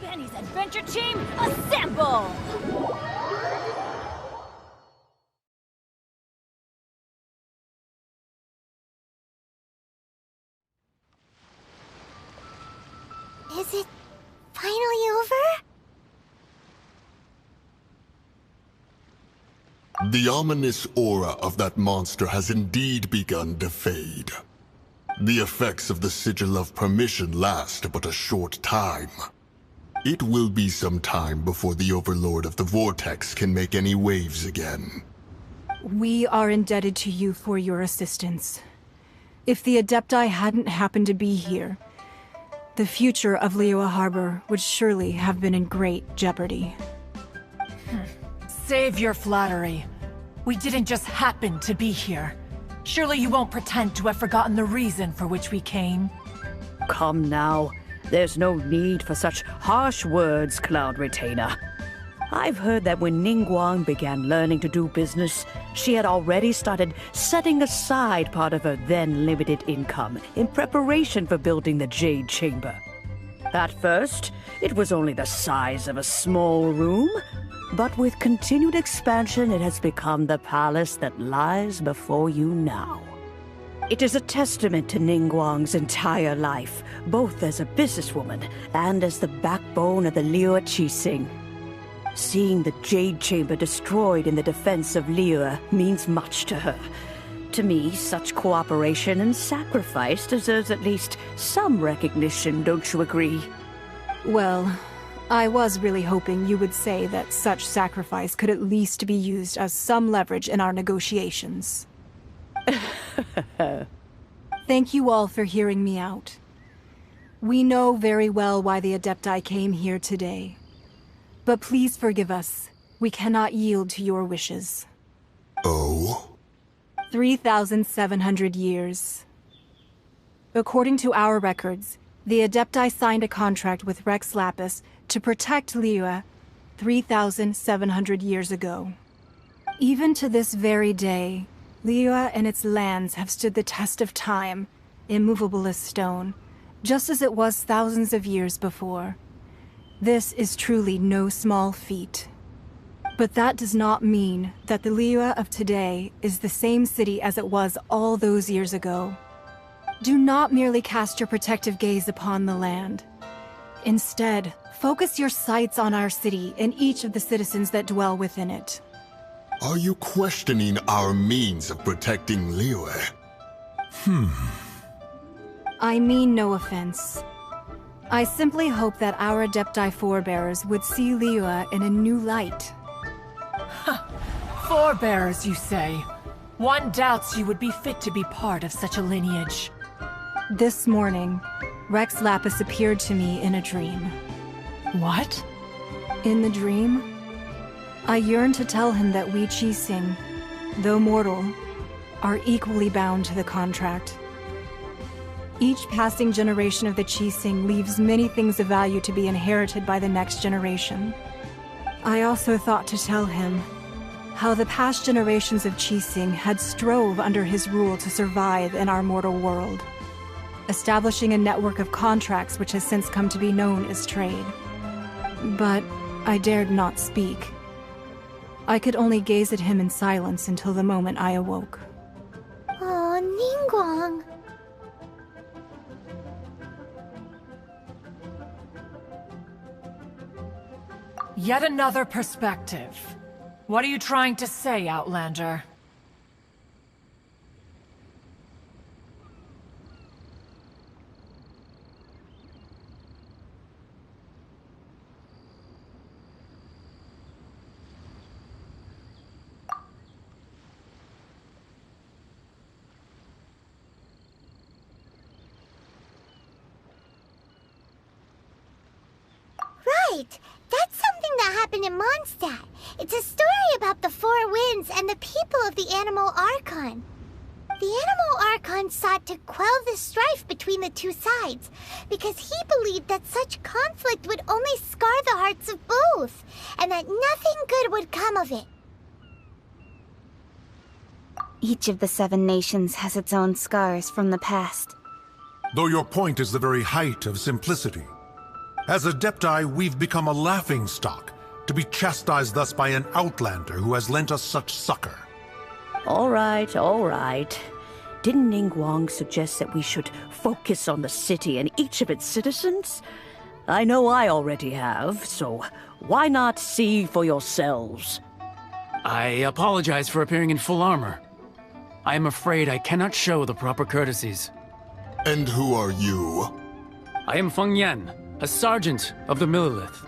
Benny's adventure team, assemble! Is it finally over? The ominous aura of that monster has indeed begun to fade. The effects of the Sigil of Permission last but a short time. It will be some time before the Overlord of the Vortex can make any waves again. We are indebted to you for your assistance. If the Adepti hadn't happened to be here, the future of Liyue Harbor would surely have been in great jeopardy. Save your flattery. We didn't just happen to be here. Surely you won't pretend to have forgotten the reason for which we came? come now. There's no need for such harsh words, Cloud Retainer. I've heard that when Ningguang began learning to do business, she had already started setting aside part of her then limited income in preparation for building the Jade Chamber. At first, it was only the size of a small room, but with continued expansion, it has become the palace that lies before you now. It is a testament to Ningguang's entire life, both as a businesswoman and as the backbone of the Liyue Qixing. Seeing the Jade Chamber destroyed in the defense of Liyue means much to her. To me, such cooperation and sacrifice deserves at least some recognition, don't you agree? Well, I was really hoping you would say that such sacrifice could at least be used as some leverage in our negotiations. Thank you all for hearing me out. We know very well why the Adepti came here today. But please forgive us. We cannot yield to your wishes. Oh? 3,700 years. According to our records, the Adepti signed a contract with Rex Lapis to protect Liyue 3,700 years ago. Even to this very day, Liyue and its lands have stood the test of time, immovable as stone, just as it was thousands of years before. This is truly no small feat. But that does not mean that the Liyue of today is the same city as it was all those years ago. Do not merely cast your protective gaze upon the land. Instead, focus your sights on our city and each of the citizens that dwell within it. Are you questioning our means of protecting Liyue? I mean no offense. I simply hope that our Adepti forebears would see Liyue in a new light. Forebears, you say? One doubts you would be fit to be part of such a lineage. This morning, Rex Lapis appeared to me in a dream. What? In the dream, I yearned to tell him that we Qixing, though mortal, are equally bound to the contract. Each passing generation of the Qixing leaves many things of value to be inherited by the next generation. I also thought to tell him how the past generations of Qixing had strove under his rule to survive in our mortal world, establishing a network of contracts which has since come to be known as trade. But I dared not speak. I could only gaze at him in silence until the moment I awoke. Oh, Ningguang. Yet another perspective. What are you trying to say, Outlander? Right! That's something that happened in Mondstadt. It's a story about the Four Winds and the people of the Animal Archon. The Animal Archon sought to quell the strife between the two sides, because he believed that such conflict would only scar the hearts of both, and that nothing good would come of it. Each of the 7 nations has its own scars from the past. Though your point is the very height of simplicity. As Adepti, we've become a laughingstock, to be chastised thus by an outlander who has lent us such succor. All right, all right. Didn't Ningguang suggest that we should focus on the city and each of its citizens? I know I already have, so why not see for yourselves? I apologize for appearing in full armor. I am afraid I cannot show the proper courtesies. And who are you? I am Feng Yan, a sergeant of the Millelith.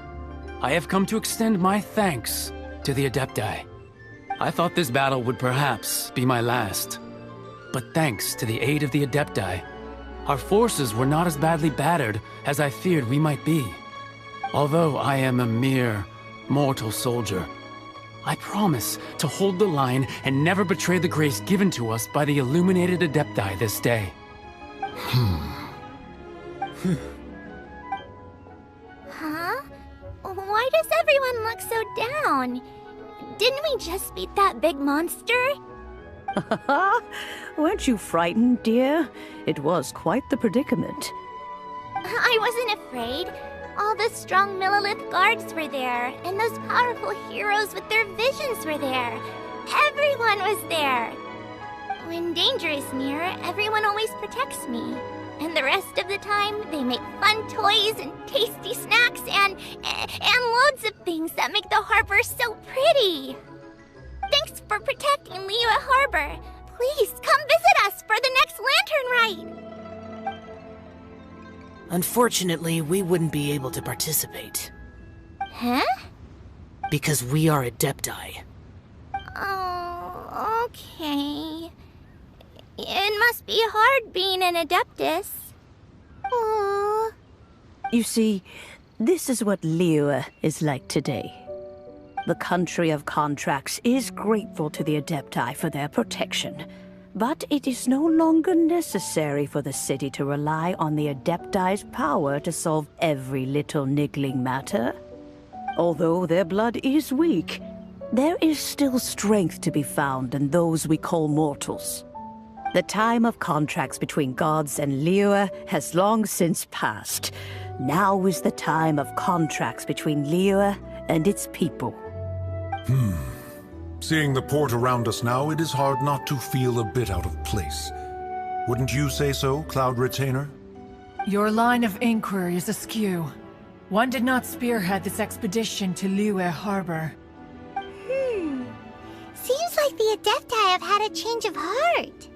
I have come to extend my thanks to the Adepti. I thought this battle would perhaps be my last. But thanks to the aid of the Adepti, our forces were not as badly battered as I feared we might be. Although I am a mere mortal soldier, I promise to hold the line and never betray the grace given to us by the illuminated Adepti this day. Huh? Why does everyone look so down? Didn't we just beat that big monster? Weren't you frightened, dear? It was quite the predicament. I wasn't afraid. All the strong Millilith guards were there, and those powerful heroes with their visions were there. Everyone was there. When danger is near, everyone always protects me. And the rest of the time, they make fun toys and tasty snacks and loads of things that make the harbor so pretty. Thanks for protecting Liyue Harbor. Please come visit us for the next lantern ride. Unfortunately, we wouldn't be able to participate. Huh? Because we are Adepti. Oh, okay. It must be hard being an Adeptus. Aww. You see, this is what Liyue is like today. The country of contracts is grateful to the Adepti for their protection, but it is no longer necessary for the city to rely on the Adepti's power to solve every little niggling matter. Although their blood is weak, there is still strength to be found in those we call mortals. The time of contracts between gods and Liyue has long since passed. Now is the time of contracts between Liyue and its people. Seeing the port around us now, it is hard not to feel a bit out of place. Wouldn't you say so, Cloud Retainer? Your line of inquiry is askew. One did not spearhead this expedition to Liyue Harbor. Seems like the Adepti have had a change of heart.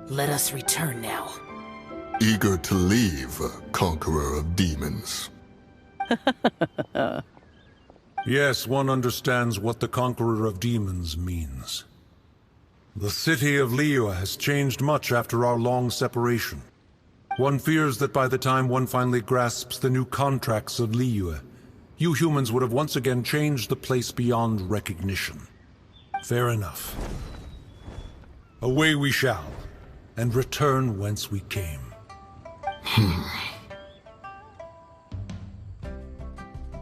Let us return now. Eager to leave, Conqueror of Demons. Yes, one understands what the Conqueror of Demons means. The city of Liyue has changed much after our long separation. One fears that by the time one finally grasps the new contracts of Liyue, you humans would have once again changed the place beyond recognition. Fair enough. Away we shall, and return whence we came.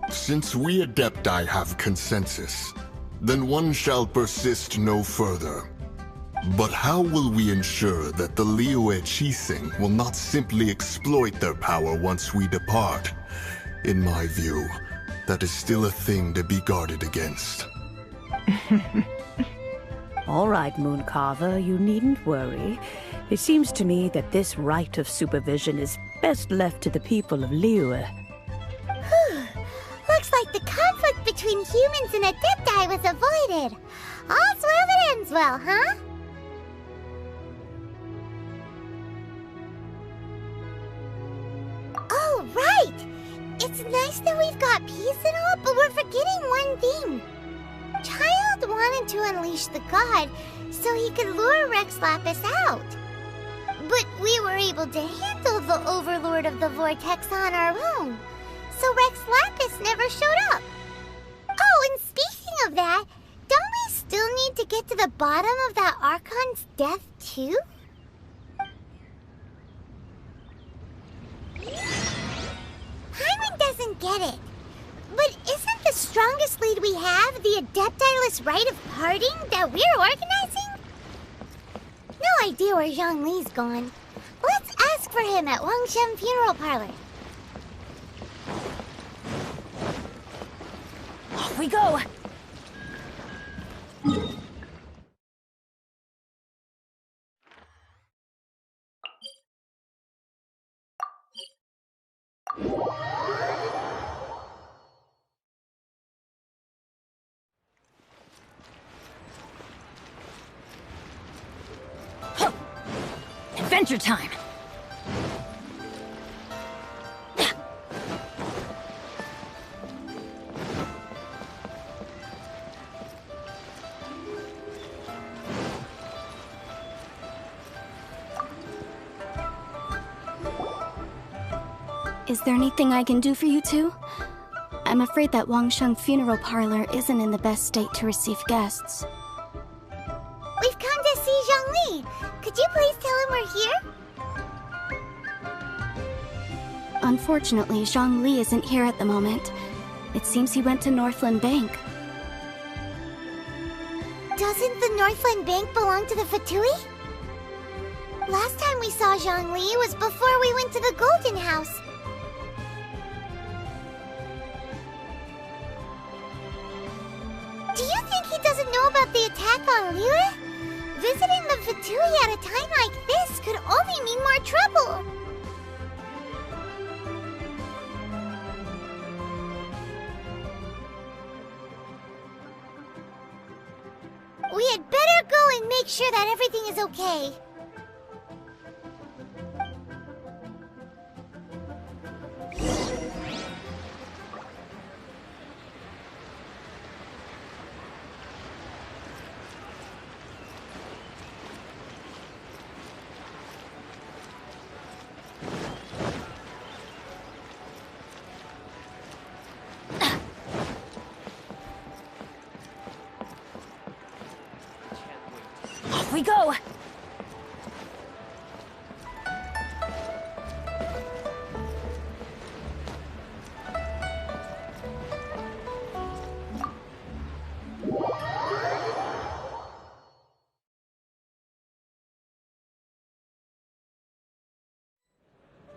Since we Adepti have consensus, then one shall persist no further. But how will we ensure that the Liyue Qixing will not simply exploit their power once we depart? In my view, that is still a thing to be guarded against. All right, Mooncarver, you needn't worry. It seems to me that this right of supervision is best left to the people of Liyue. Looks like the conflict between humans and Adepti was avoided. All's well that ends well, huh? Oh, right! It's nice that we've got peace and all, but we're forgetting one thing. Child wanted to unleash the god so he could lure Rex Lapis out. But we were able to handle the Overlord of the Vortex on our own, so Rex Lapis never showed up. Oh, and speaking of that, don't we still need to get to the bottom of that Archon's death, too? Paimon doesn't get it. But isn't the strongest lead we have the Adepti-less rite of parting that we're organizing? No idea where Zhongli's gone. Let's ask for him at Wangshen Funeral Parlor. Off we go! Adventure time! Is there anything I can do for you two? I'm afraid that Wangsheng Funeral Parlor isn't in the best state to receive guests. We've come to see Zhongli. Could you please tell him we're here? Unfortunately, Zhongli isn't here at the moment. It seems he went to Northland Bank. Doesn't the Northland Bank belong to the Fatui? Last time we saw Zhongli was before we went to the Golden House. Do you think he doesn't know about the attack on Liyue? Visiting the Fatui at a time like this could only mean more trouble. We had better go and make sure that everything is okay. Off we go!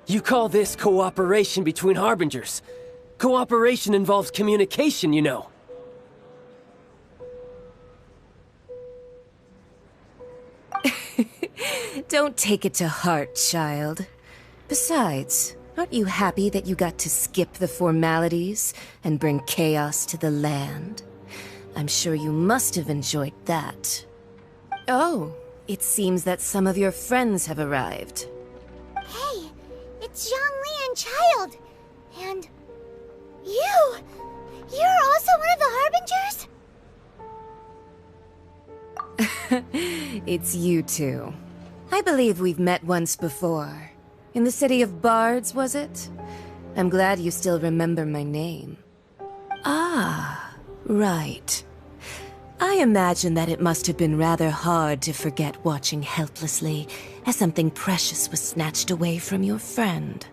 You call this cooperation between Harbingers? Cooperation involves communication, you know. Don't take it to heart, child. Besides, aren't you happy that you got to skip the formalities and bring chaos to the land? I'm sure you must have enjoyed that. Oh, it seems that some of your friends have arrived. Hey, it's Zhongli and Child. And you! You're also one of the Harbingers? It's you two. I believe we've met once before. In the city of Bards, was it? I'm glad you still remember my name. Ah, right. I imagine that it must have been rather hard to forget watching helplessly as something precious was snatched away from your friend.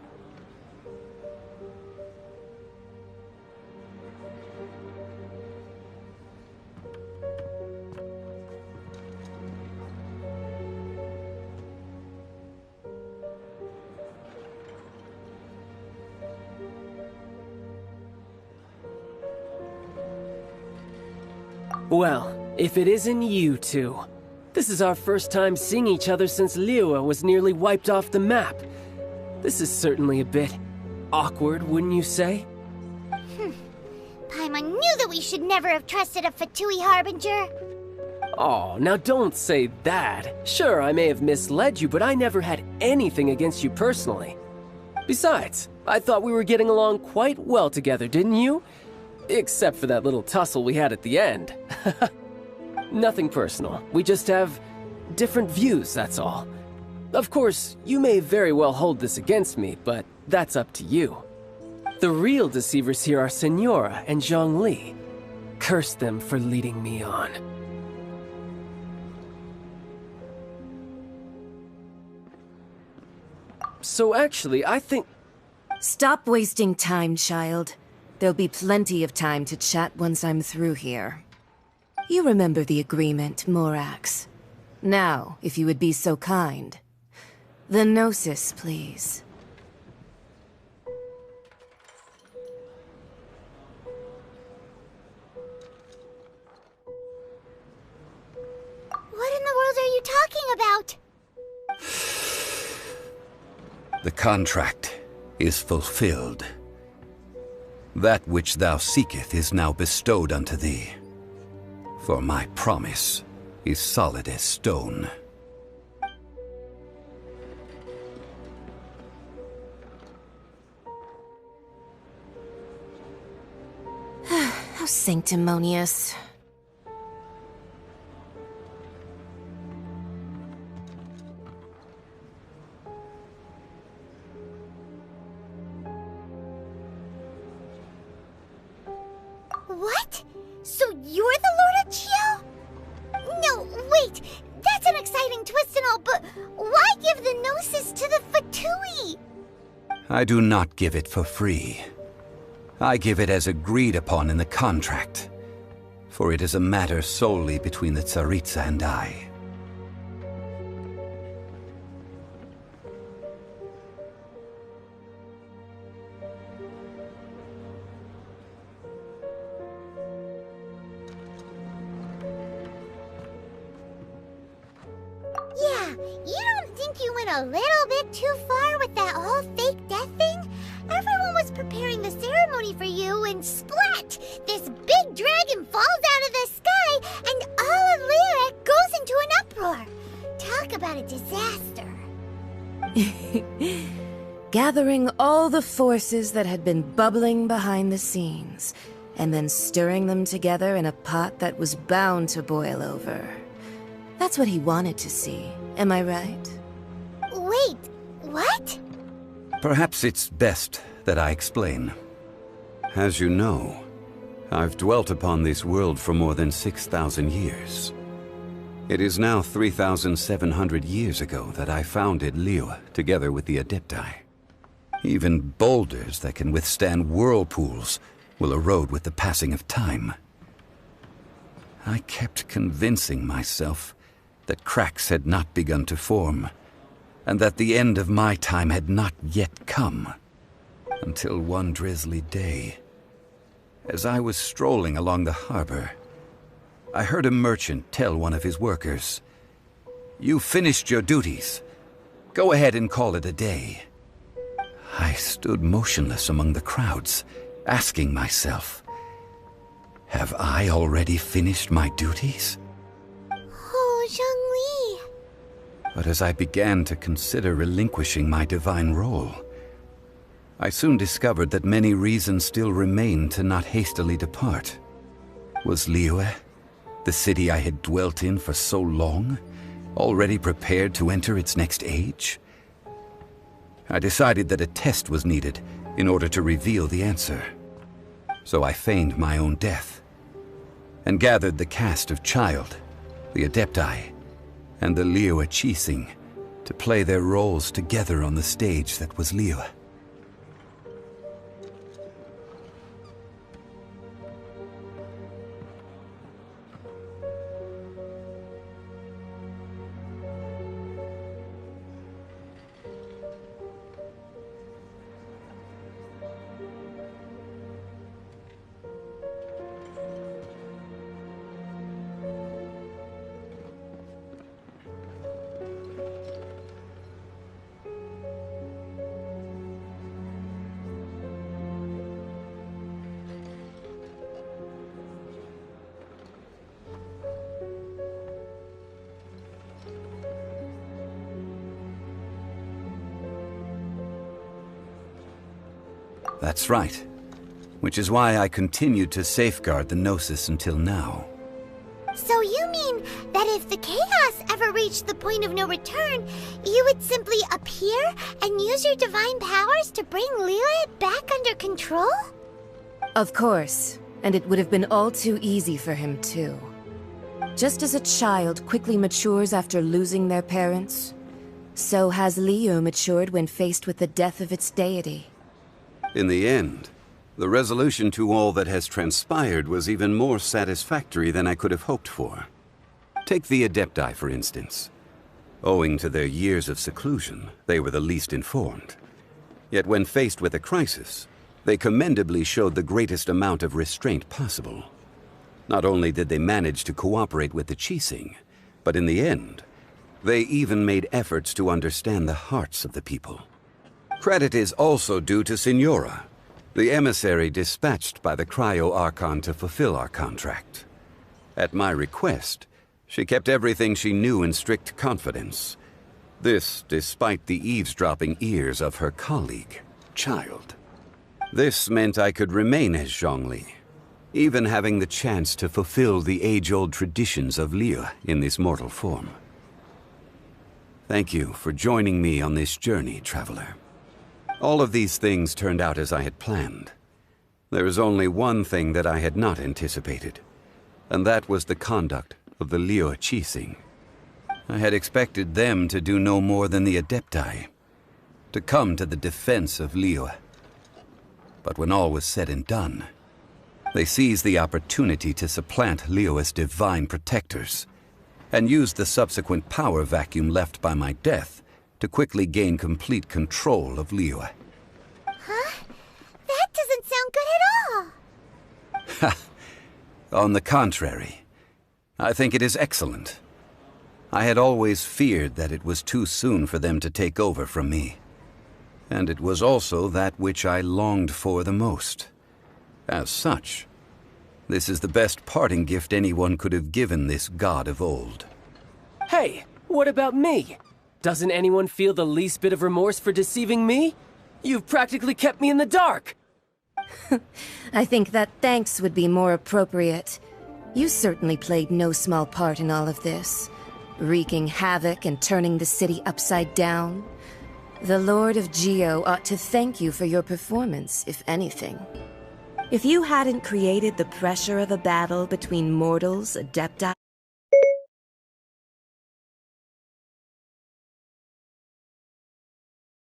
Well, if it isn't you two. This is our first time seeing each other since Liyue was nearly wiped off the map. This is certainly a bit awkward, wouldn't you say? Paimon knew that we should never have trusted a Fatui Harbinger. Oh, now don't say that. Sure, I may have misled you, but I never had anything against you personally. Besides, I thought we were getting along quite well together, didn't you? Except for that little tussle we had at the end. Nothing personal. We just have different views, that's all. Of course, you may very well hold this against me, but that's up to you. The real deceivers here are Senora and Zhongli. Curse them for leading me on. So actually, I think... Stop wasting time, child. There'll be plenty of time to chat once I'm through here. You remember the agreement, Morax. Now, if you would be so kind. The Gnosis, please. What in the world are you talking about? The contract is fulfilled. That which thou seeketh is now bestowed unto thee. For my promise is solid as stone. How sanctimonious. What? So you're the Lord of Chio? No, wait! That's an exciting twist and all, but why give the Gnosis to the Fatui? I do not give it for free. I give it as agreed upon in the contract, for it is a matter solely between the Tsaritsa and I. Yeah, you don't think you went a little bit too far with that whole fake death thing? Everyone was preparing the ceremony for you and splat! This big dragon falls out of the sky and all of Lyra goes into an uproar. Talk about a disaster. Gathering all the forces that had been bubbling behind the scenes, and then stirring them together in a pot that was bound to boil over. That's what he wanted to see, am I right? Wait, what? Perhaps it's best that I explain. As you know, I've dwelt upon this world for more than 6,000 years. It is now 3,700 years ago that I founded Liyue together with the Adepti. Even boulders that can withstand whirlpools will erode with the passing of time. I kept convincing myself that cracks had not begun to form, and that the end of my time had not yet come. Until one drizzly day, as I was strolling along the harbor, I heard a merchant tell one of his workers, "You finished your duties. Go ahead and call it a day." I stood motionless among the crowds, asking myself, have I already finished my duties? Oh, Zhongli. But as I began to consider relinquishing my divine role, I soon discovered that many reasons still remained to not hastily depart. Was Liyue, the city I had dwelt in for so long, already prepared to enter its next age? I decided that a test was needed in order to reveal the answer. So I feigned my own death, and gathered the cast of Child, the Adepti, and the Liyue Qixing to play their roles together on the stage that was Liyue. That's right. Which is why I continued to safeguard the Gnosis until now. So you mean that if the chaos ever reached the point of no return, you would simply appear and use your divine powers to bring Liyue back under control? Of course, and it would have been all too easy for him too. Just as a child quickly matures after losing their parents, so has Liyue matured when faced with the death of its deity. In the end, the resolution to all that has transpired was even more satisfactory than I could have hoped for. Take the Adepti, for instance. Owing to their years of seclusion, they were the least informed. Yet when faced with a crisis, they commendably showed the greatest amount of restraint possible. Not only did they manage to cooperate with the Qixing, but in the end, they even made efforts to understand the hearts of the people. Credit is also due to Signora, the emissary dispatched by the Cryo-Archon to fulfill our contract. At my request, she kept everything she knew in strict confidence. This despite the eavesdropping ears of her colleague, Child. This meant I could remain as Zhongli, even having the chance to fulfill the age-old traditions of Liyue in this mortal form. Thank you for joining me on this journey, Traveler. All of these things turned out as I had planned. There is only one thing that I had not anticipated, and that was the conduct of the Liu Qixing. I had expected them to do no more than the Adepti, to come to the defense of Liu. But when all was said and done, they seized the opportunity to supplant Liu as divine protectors, and used the subsequent power vacuum left by my death to quickly gain complete control of Liu. Huh? That doesn't sound good at all. On the contrary, I think it is excellent. I had always feared that it was too soon for them to take over from me. And it was also that which I longed for the most. As such, this is the best parting gift anyone could have given this god of old. Hey, what about me? Doesn't anyone feel the least bit of remorse for deceiving me? You've practically kept me in the dark! I think that thanks would be more appropriate. You certainly played no small part in all of this, wreaking havoc and turning the city upside down. The Lord of Geo ought to thank you for your performance, if anything. If you hadn't created the pressure of a battle between mortals, Adepti...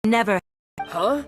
Never... Huh?